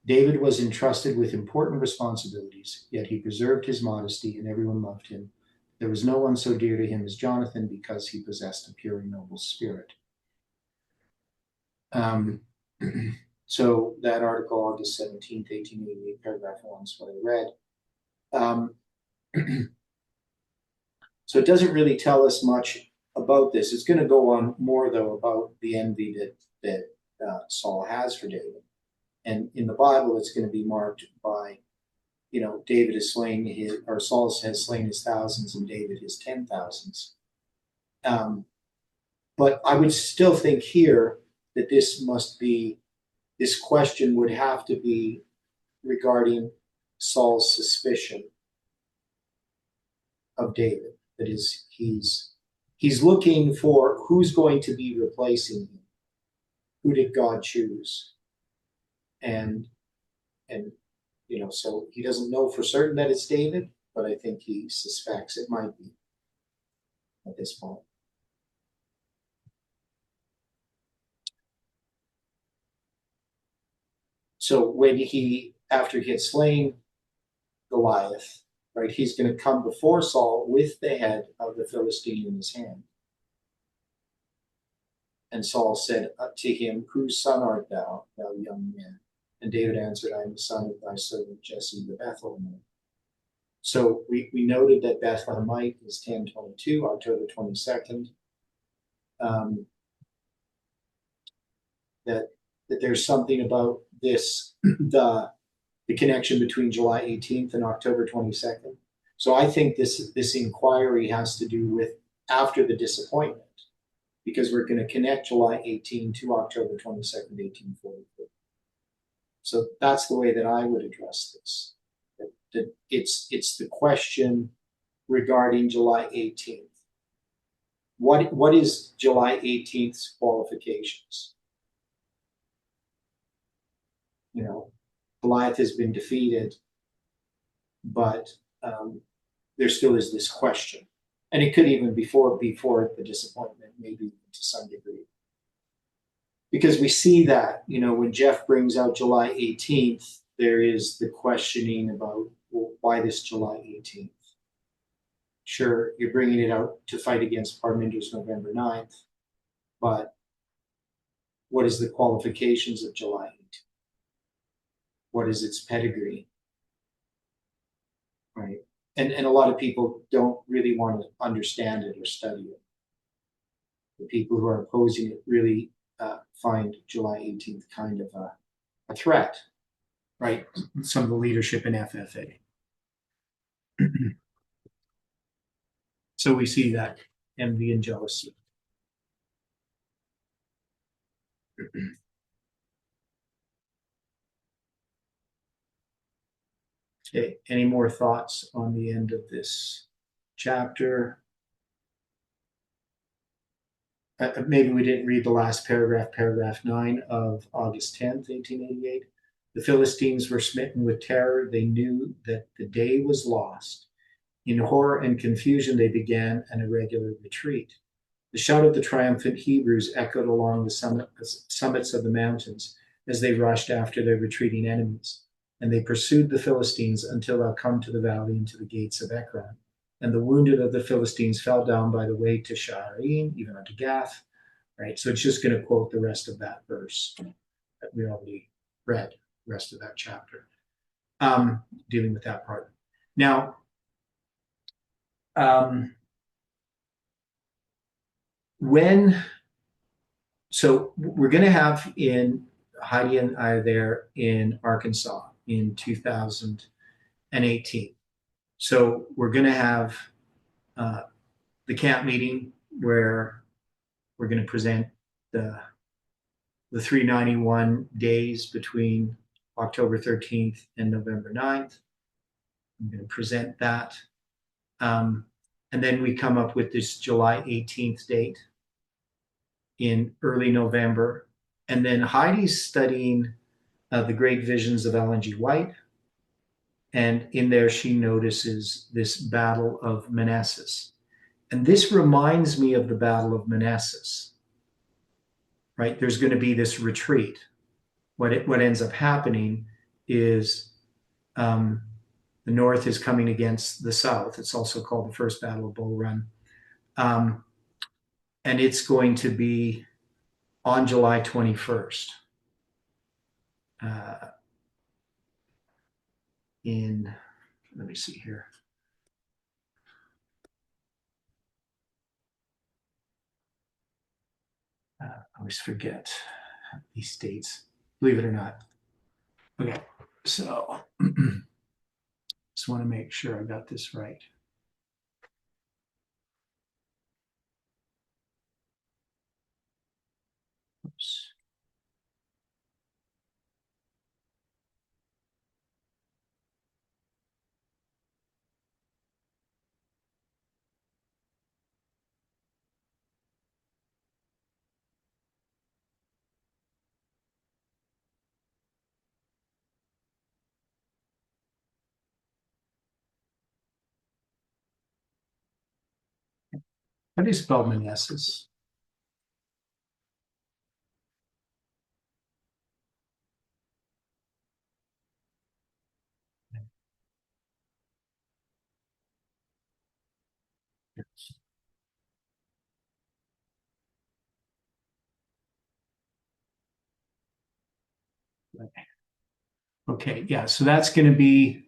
David was entrusted with important responsibilities, yet he preserved his modesty, and everyone loved him. There was no one so dear to him as Jonathan, because he possessed a pure and noble spirit. So that article, August 17th, 1888, paragraph 1 is what I read. So it doesn't really tell us much about this. It's going to go on more, though, about the envy that Saul has for David. And in the Bible, it's going to be marked by, David has slain his, or Saul has slain his thousands and David his 10,000s. But I would still think here that this question would have to be regarding Saul's suspicion of David. That is, he's looking for who's going to be replacing him. Who did God choose? And so he doesn't know for certain that it's David, but I think he suspects it might be at this point. So after he had slain Goliath, right, he's going to come before Saul with the head of the Philistine in his hand. And Saul said to him, whose son art thou, thou young man? And David answered, I am the son of thy servant Jesse the Bethlehemite. So we noted that Bethlehemite is 1022, October 22nd. That there's something about this, the connection between July 18th and October 22nd. So I think this inquiry has to do with after the disappointment, because we're going to connect July 18 to October 22nd, 1844. So that's the way that I would address this. That it's the question regarding July 18th. What is July 18th's qualifications? Goliath has been defeated, but there still is this question. And it could even before the disappointment, maybe to some degree. Because we see that, when Jeff brings out July 18th, there is the questioning about, well, why this July 18th? Sure, you're bringing it out to fight against Parminder's November 9th, but what is the qualifications of July 18th? What is its pedigree? Right? And a lot of people don't really want to understand it or study it. The people who are opposing it really find July 18th kind of a threat, right? Some of the leadership in FFA. So we see that envy and jealousy. Okay, any more thoughts on the end of this chapter? Maybe we didn't read the last paragraph 9 of August 10th, 1888. The Philistines were smitten with terror. They knew that the day was lost. In horror and confusion, they began an irregular retreat. The shout of the triumphant Hebrews echoed along the summits of the mountains as they rushed after their retreating enemies. And they pursued the Philistines until thou come to the valley and to the gates of Ekron. And the wounded of the Philistines fell down by the way to Shaaraim, even unto Gath. Right? So it's just going to quote the rest of that verse that we already read, the rest of that chapter, dealing with that part. Now, so we're going to have in Heidi and I there in Arkansas in 2018. So we're going to have the camp meeting where we're going to present the 391 days between October 13th and November 9th. I'm going to present that. And then we come up with this July 18th date in early November. And then Heidi's studying the Great Visions of Ellen G. White. And in there, she notices this Battle of Manassas. And this reminds me of the Battle of Manassas, right? There's going to be this retreat. What ends up happening is the North is coming against the South. It's also called the First Battle of Bull Run. And it's going to be on July 21st. Let me see here. I always forget these dates, believe it or not. Okay, so just want to make sure I got this right. Oops. How do you spell Manassas? Okay, yeah, so that's going to be,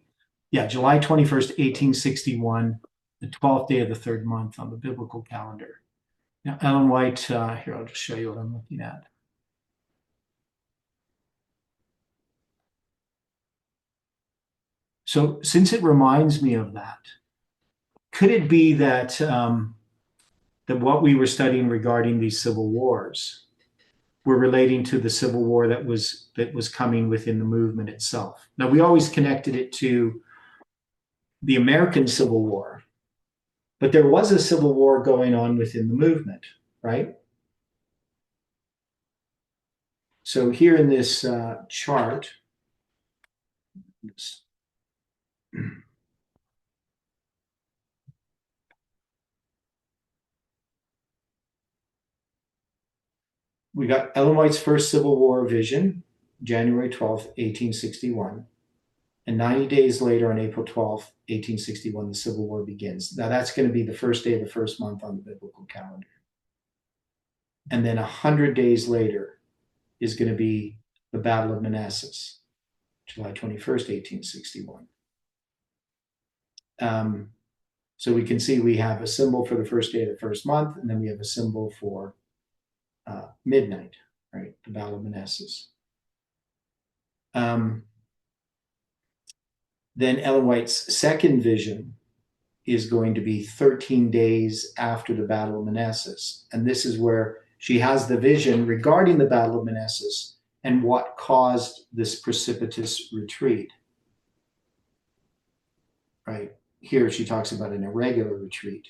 July 21st, 1861, the 12th day of the third month on the biblical calendar. Now, Ellen White, here, I'll just show you what I'm looking at. So since it reminds me of that, could it be that that what we were studying regarding these civil wars were relating to the civil war that was coming within the movement itself? Now, we always connected it to the American Civil War, but there was a civil war going on within the movement, right? So here in this chart, we got Ellen White's first Civil War vision, January 12th, 1861. And 90 days later, on April 12th, 1861, the Civil War begins. Now, that's going to be the first day of the first month on the biblical calendar. And then 100 days later is going to be the Battle of Manassas, July 21st, 1861. So we can see we have a symbol for the first day of the first month, and then we have a symbol for midnight, right? The Battle of Manassas. Then Ellen White's second vision is going to be 13 days after the Battle of Manassas. And this is where she has the vision regarding the Battle of Manassas and what caused this precipitous retreat. Right here, she talks about an irregular retreat.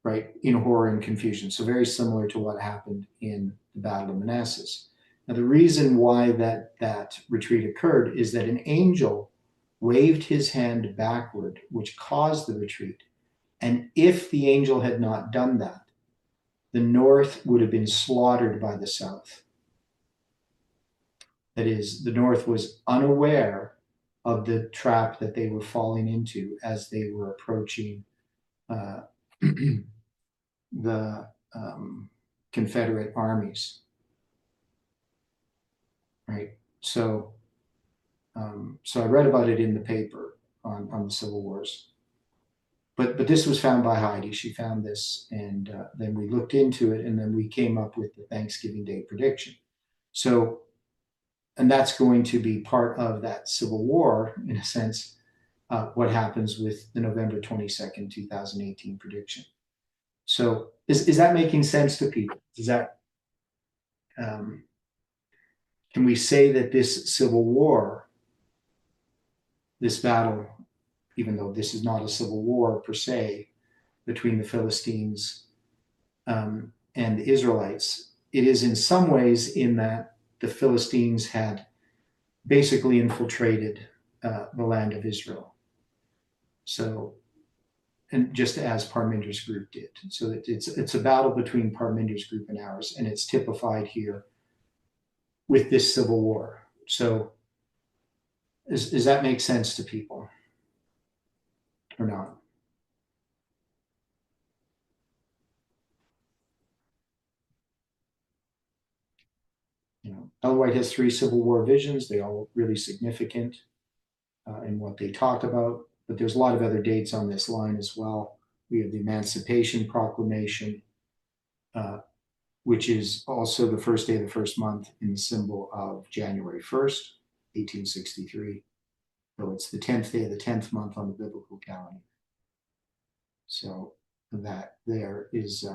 Right, in horror and confusion. So very similar to what happened in the Battle of Manassas. Now, the reason why that retreat occurred is that an angel waved his hand backward, which caused the retreat. And if the angel had not done that, the North would have been slaughtered by the South. That is, the North was unaware of the trap that they were falling into as they were approaching uh, the Confederate armies, right? So I read about it in the paper on the Civil Wars. But this was found by Heidi. She found this, and then we looked into it, and then we came up with the Thanksgiving Day prediction. So, and that's going to be part of that Civil War, in a sense, what happens with the November 22nd, 2018 prediction. So is that making sense to people? Is that, can we say that this Civil War, this battle, even though this is not a civil war per se, between the Philistines and the Israelites, it is in some ways in that the Philistines had basically infiltrated the land of Israel. So, and just as Parminder's group did. So it's a battle between Parminder's group and ours, and it's typified here with this civil war. So does that make sense to people or not? You know, Ellen White has 3 Civil War visions. They all really significant in what they talk about. But there's a lot of other dates on this line as well. We have the Emancipation Proclamation, which is also the first day of the first month in the symbol of January 1st, 1863. So it's the 10th day of the 10th month on the biblical calendar. So that there is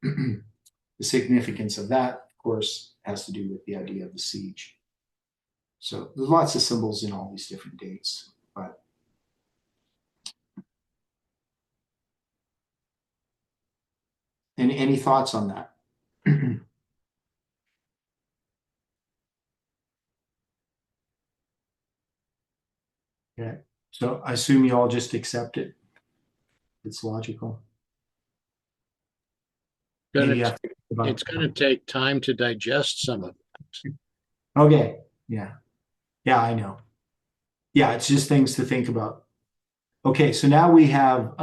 the significance of that, of course, has to do with the idea of the siege. So there's lots of symbols in all these different dates, but any thoughts on that? Okay, so I assume you all just accept it. It's logical. Maybe It's going to take time to digest some of it. Okay, yeah. Yeah, I know. Yeah, it's just things to think about. Okay, so now we have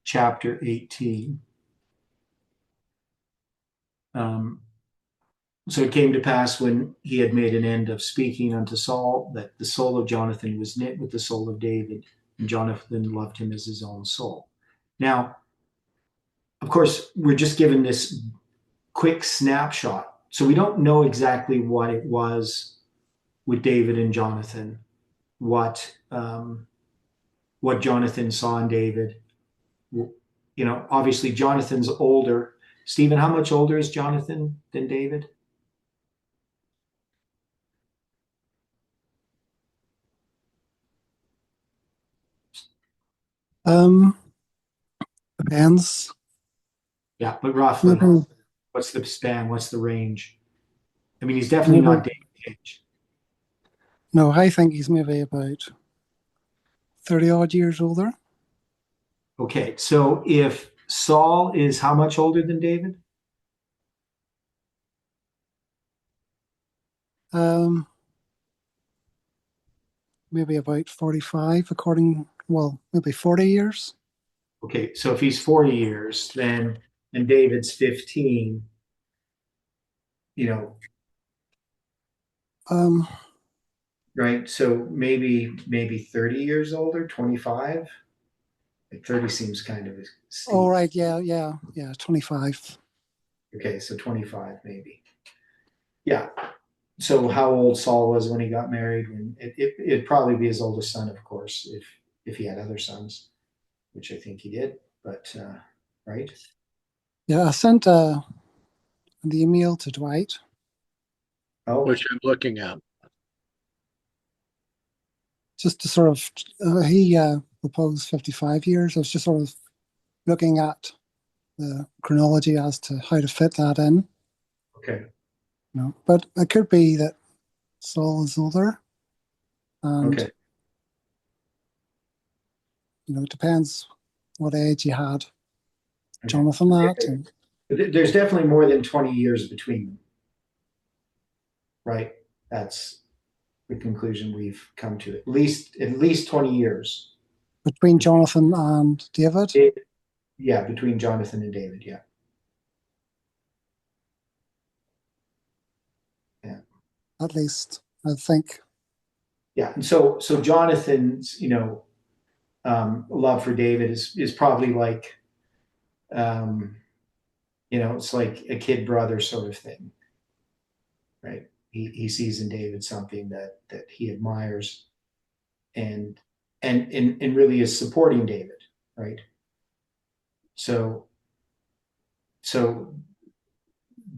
chapter 18. So it came to pass when he had made an end of speaking unto Saul that the soul of Jonathan was knit with the soul of David, and Jonathan loved him as his own soul. Now, of course, we're just given this quick snapshot. So we don't know exactly what it was with David and Jonathan, what Jonathan saw in David. You know, obviously Jonathan's older. Stephen, how much older is Jonathan than David? Depends. Yeah, but roughly, Maybe, what's the span? What's the range? I mean, he's definitely not David's age. no, I think he's maybe about 30 odd years older. Okay, so if Saul is how much older than David? Maybe about 45, maybe 40 years. Okay, so if he's 40 years, then and David's 15, you know, right? So maybe 30 years older, 25. Like 30 seems kind of steep. Oh, right, yeah, 25. Okay, so 25 maybe. Yeah. So how old Saul was when he got married? And it'd probably be his oldest son, of course, if he had other sons, which I think he did. But right? Yeah, I sent the email to Dwight. Oh, Which I'm looking at. Just to sort of, he proposed 55 years. I was just sort of looking at the chronology as to how to fit that in. okay. You know, but it could be that Saul is older, and Okay. you know, it depends what age he had Okay. Jonathan at. Okay. And There's definitely more than 20 years between them, right? That's the conclusion we've come to. At least 20 years. Between Jonathan and David. Yeah, between Jonathan and David. Yeah. At least, I think. Yeah. And so Jonathan's, love for David is probably like, it's like a kid brother sort of thing, right? He sees in David something that he admires, and really is supporting David, right? So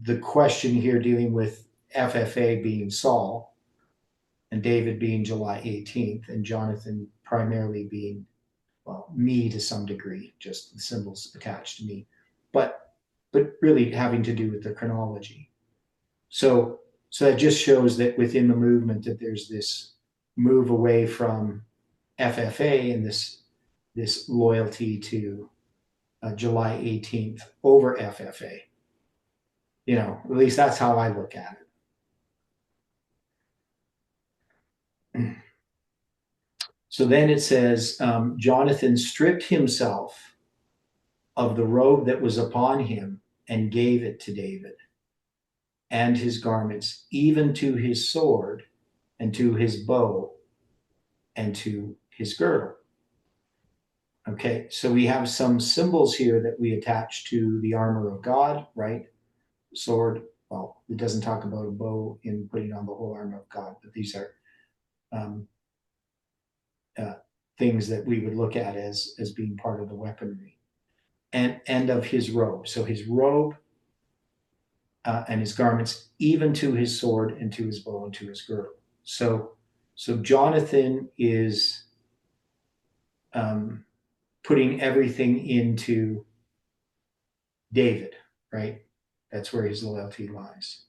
the question here, dealing with FFA being Saul and David being July 18th, and Jonathan primarily being, well, me to some degree, just the symbols attached to me, but really having to do with the chronology. So that just shows that within the movement that there's this move away from FFA and this loyalty to July 18th over FFA. At least that's how I look at it. So then it says, Jonathan stripped himself of the robe that was upon him and gave it to David, and his garments, even to his sword and to his bow and to his girdle. Okay, so we have some symbols here that we attach to the armor of God, right? Sword, well, it doesn't talk about a bow in putting on the whole armor of God, but these are things that we would look at as being part of the weaponry, and of his robe. So his robe and his garments, even to his sword and to his bow and to his girdle. So Jonathan is putting everything into David, right? That's where his loyalty lies.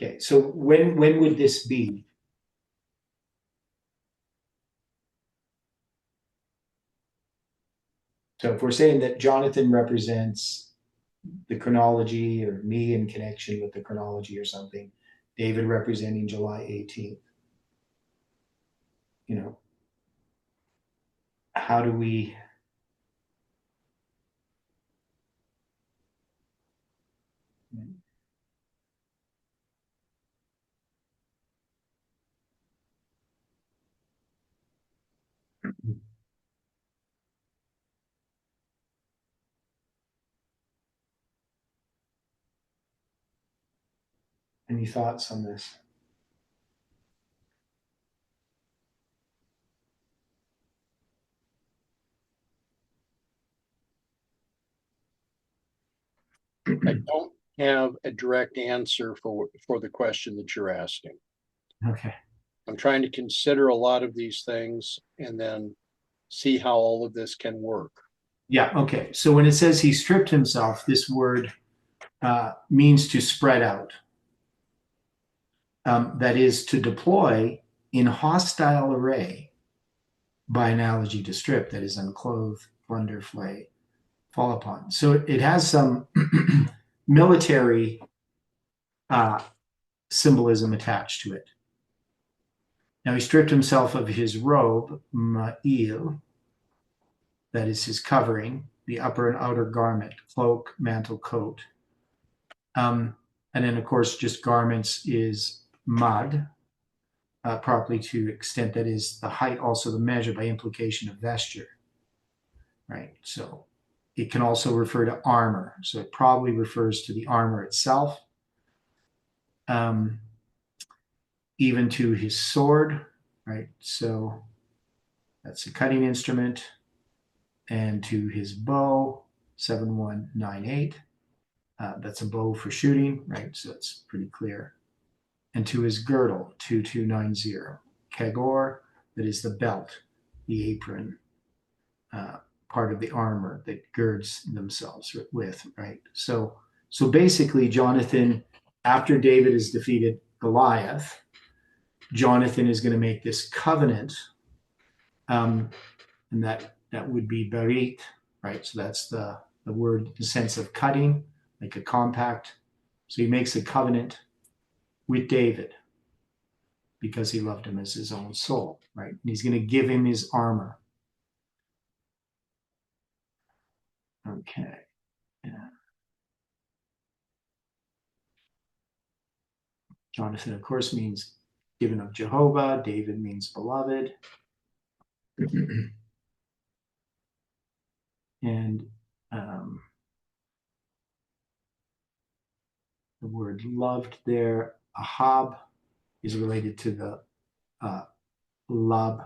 Okay, so when would this be? So if we're saying that Jonathan represents the chronology, or me in connection with the chronology or something, David representing July 18th, how do we... Any thoughts on this? I don't have a direct answer for the question that you're asking. Okay. I'm trying to consider a lot of these things and then see how all of this can work. Yeah, okay. So when it says he stripped himself, this word means to spread out. That is, to deploy in hostile array, by analogy to strip, that is, unclothe, plunder, flay, fall upon. So it has some military symbolism attached to it. Now he stripped himself of his robe, ma'il, that is his covering, the upper and outer garment, cloak, mantle, coat. And then, of course, just garments is mad, properly to extent that is the height, also the measure by implication of vesture, right? So it can also refer to armor. So it probably refers to the armor itself. Even to his sword, right? So that's a cutting instrument. And to his bow, 7198. That's a bow for shooting, right? So it's pretty clear. And to his girdle, 2290. Kagor, that is the belt, the apron, part of the armor that girds themselves with, right? So basically, Jonathan, after David has defeated Goliath, Jonathan is going to make this covenant, and that would be berit, right? So that's the word, the sense of cutting, like a compact. So he makes a covenant with David because he loved him as his own soul, right? And he's going to give him his armor. Okay. Yeah. Jonathan, of course, means given of Jehovah. David means beloved. And the word loved there, ahab, is related to the lab,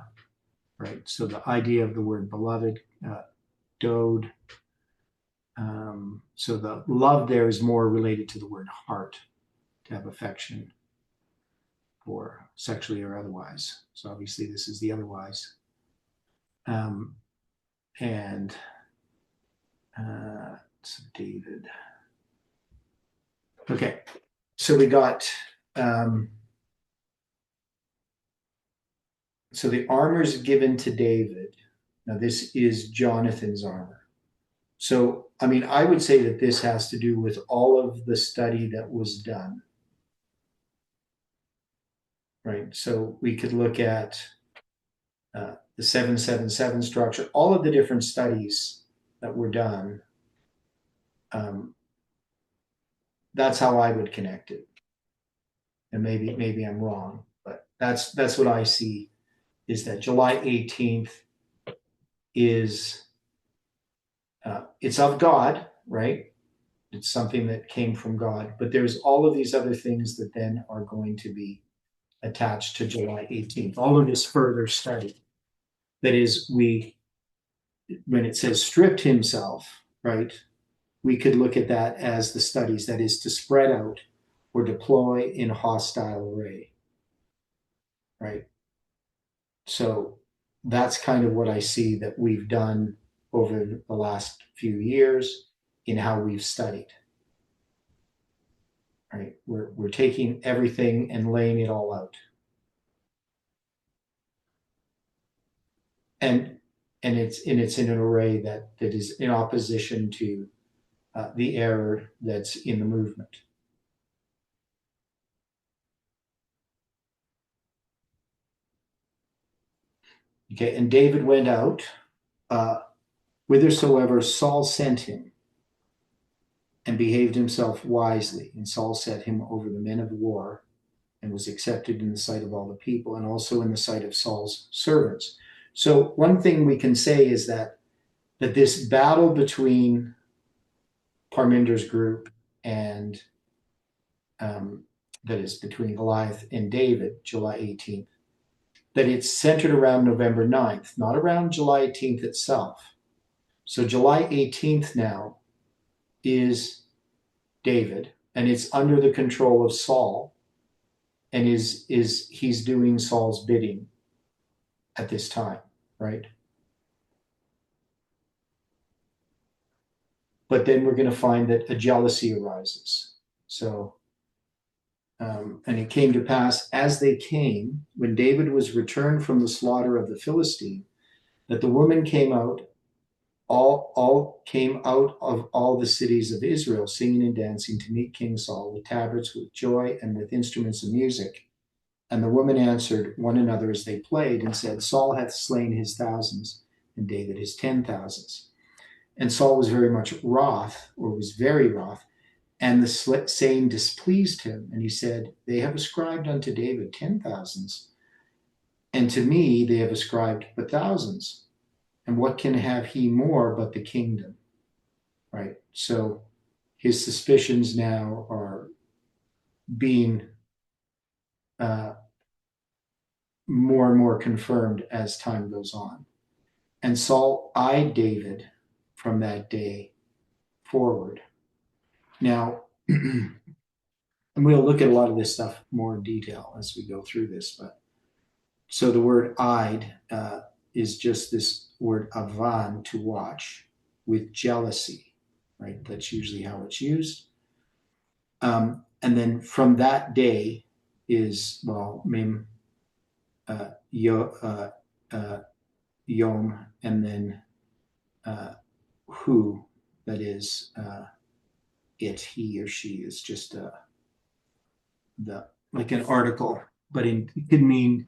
right? So the idea of the word beloved, dode. So the love there is more related to the word heart, to have affection for sexually or otherwise. So obviously this is the otherwise. And so David. Okay, so we got, so the armor is given to David. Now this is Jonathan's armor. So, I mean, I would say that this has to do with all of the study that was done. Right, so we could look at the 777 structure, all of the different studies that were done. That's how I would connect it. And maybe I'm wrong, but that's what I see, is that July 18th is it's of God, right? It's something that came from God, but there's all of these other things that then are going to be attached to July 18th. All of this further study. That is, when it says stripped himself, right? We could look at that as the studies, that is to spread out or deploy in hostile array, right? So that's kind of what I see that we've done over the last few years in how we've studied, right? We're taking everything and laying it all out. And it's in an array that is in opposition to the error that's in the movement. Okay, and David went out whithersoever Saul sent him, and behaved himself wisely. And Saul set him over the men of war, and was accepted in the sight of all the people, and also in the sight of Saul's servants. So one thing we can say is that this battle between Parminder's group and that is between Goliath and David, July 18th, that it's centered around November 9th, not around July 18th itself. So July 18th now is David, and it's under the control of Saul, and he's doing Saul's bidding at this time, right? But then we're going to find that a jealousy arises. So, and it came to pass as they came, when David was returned from the slaughter of the Philistine, that the woman came out, all came out of all the cities of Israel, singing and dancing to meet King Saul with tabrets, with joy, and with instruments of music. And the women answered one another as they played, and said, Saul hath slain his thousands, and David his 10,000s. And Saul was very much wroth, or was very wroth, and the saying displeased him. And he said, they have ascribed unto David 10,000s, and to me they have ascribed but thousands. And what can have he more but the kingdom? Right? So his suspicions now are being more and more confirmed as time goes on. And Saul eyed David from that day forward. Now, and we'll look at a lot of this stuff more in detail as we go through this, but so the word eyed is just this word avan, to watch, with jealousy, right? That's usually how it's used. And then from that day is, well, mem Yom, and then who, that is it, he or she is just the like an article, but it could mean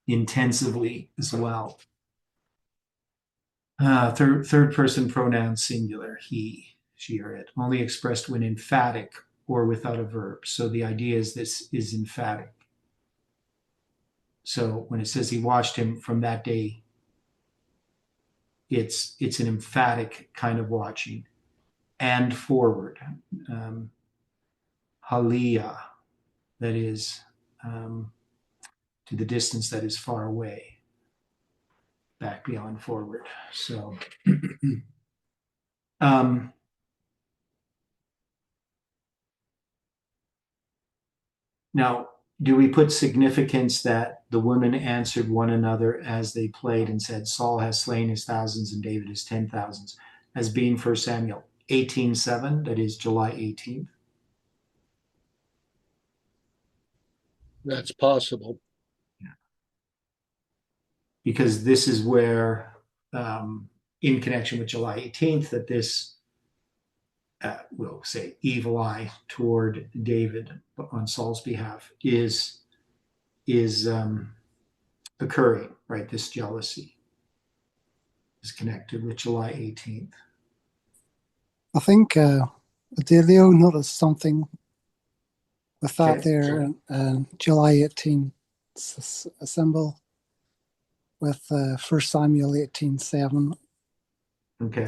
intensively as well. Third person pronoun singular, he, she, or it, only expressed when emphatic or without a verb. So the idea is this is emphatic. So when it says he watched him from that day, it's an emphatic kind of watching. And forward, halia, that is to the distance that is far away, back, beyond, forward. So now, do we put significance that the women answered one another as they played and said, Saul has slain his thousands and David his 10,000s, as being 1 Samuel 18:7, that is July 18th? That's possible. Because this is where, in connection with July 18th, that this, we'll say, evil eye toward David on Saul's behalf is occurring, right? This jealousy is connected with July 18th. I think Adelio noticed something with that Okay. there, July 18, a symbol with 1 Samuel 18:7. Okay.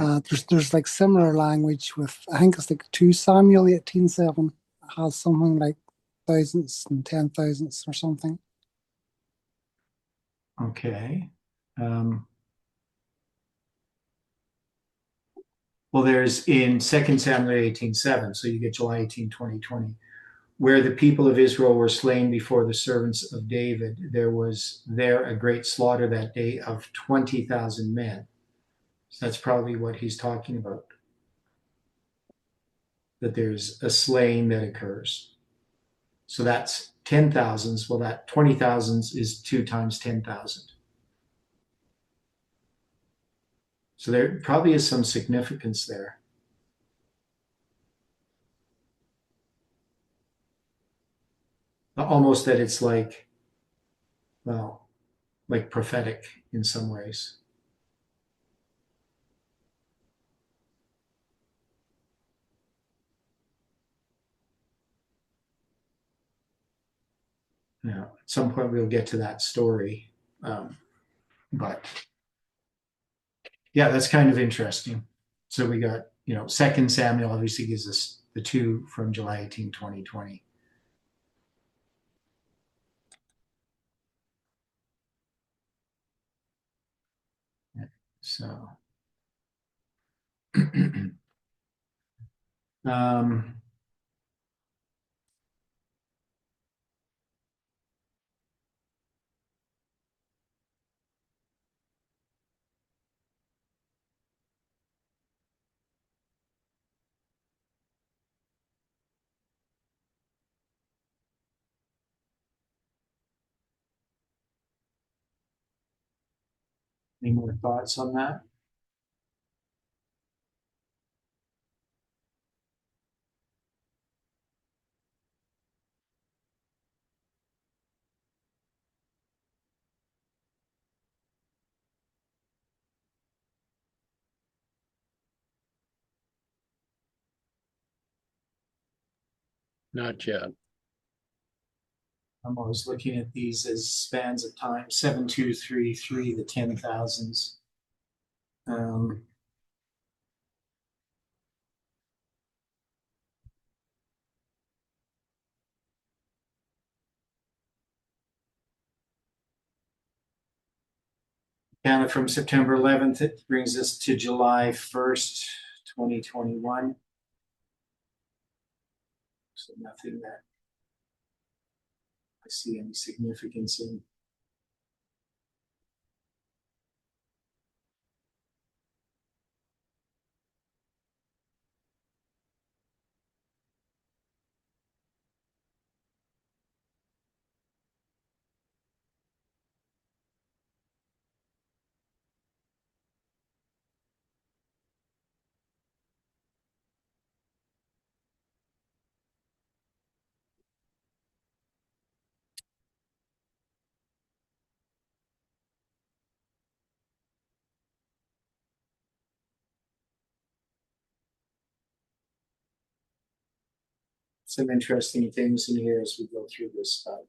There's like similar language with, I think it's like 2 Samuel 18:7 has something like thousands and 10,000s or something. Okay. Well, there's in 2 Samuel 18:7, so you get July 18, 2020, where the people of Israel were slain before the servants of David. There was there a great slaughter that day of 20,000 men. So that's probably what he's talking about. That there's a slaying that occurs. So that's 10,000s. Well, that 20,000s is 2 times 10,000. So there probably is some significance there. Almost that it's like, well, like prophetic in some ways. Now, at some point we'll get to that story. But yeah, that's kind of interesting. So we got, 2 Samuel obviously gives us the 2 from July 18, 2020. So, any more thoughts on that? Not yet. I'm always looking at these as spans of time, 7, 2, 3, 3, the 10,000s. Counted from September 11th, it brings us to July 1st, 2021. So nothing that I see any significance in. some interesting things in here as we go through this stuff.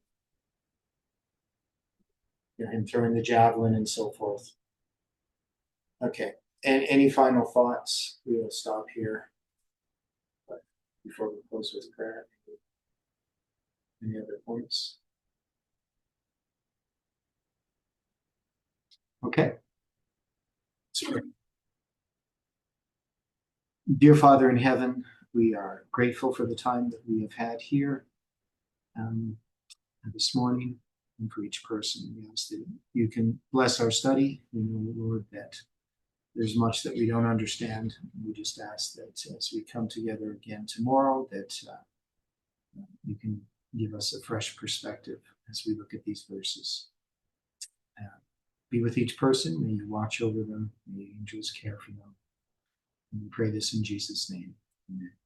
Him throwing the javelin and so forth. Okay. And any final thoughts? We will stop here. But before we close with prayer, any other points? Okay. Dear Father in heaven, we are grateful for the time that we have had here this morning, and for each person. We ask that you can bless our study. We know, Lord, that there's much that we don't understand. We just ask that as we come together again tomorrow, that you can give us a fresh perspective as we look at these verses. Be with each person. May you watch over them. May the angels care for them. And we pray this in Jesus' name. Amen.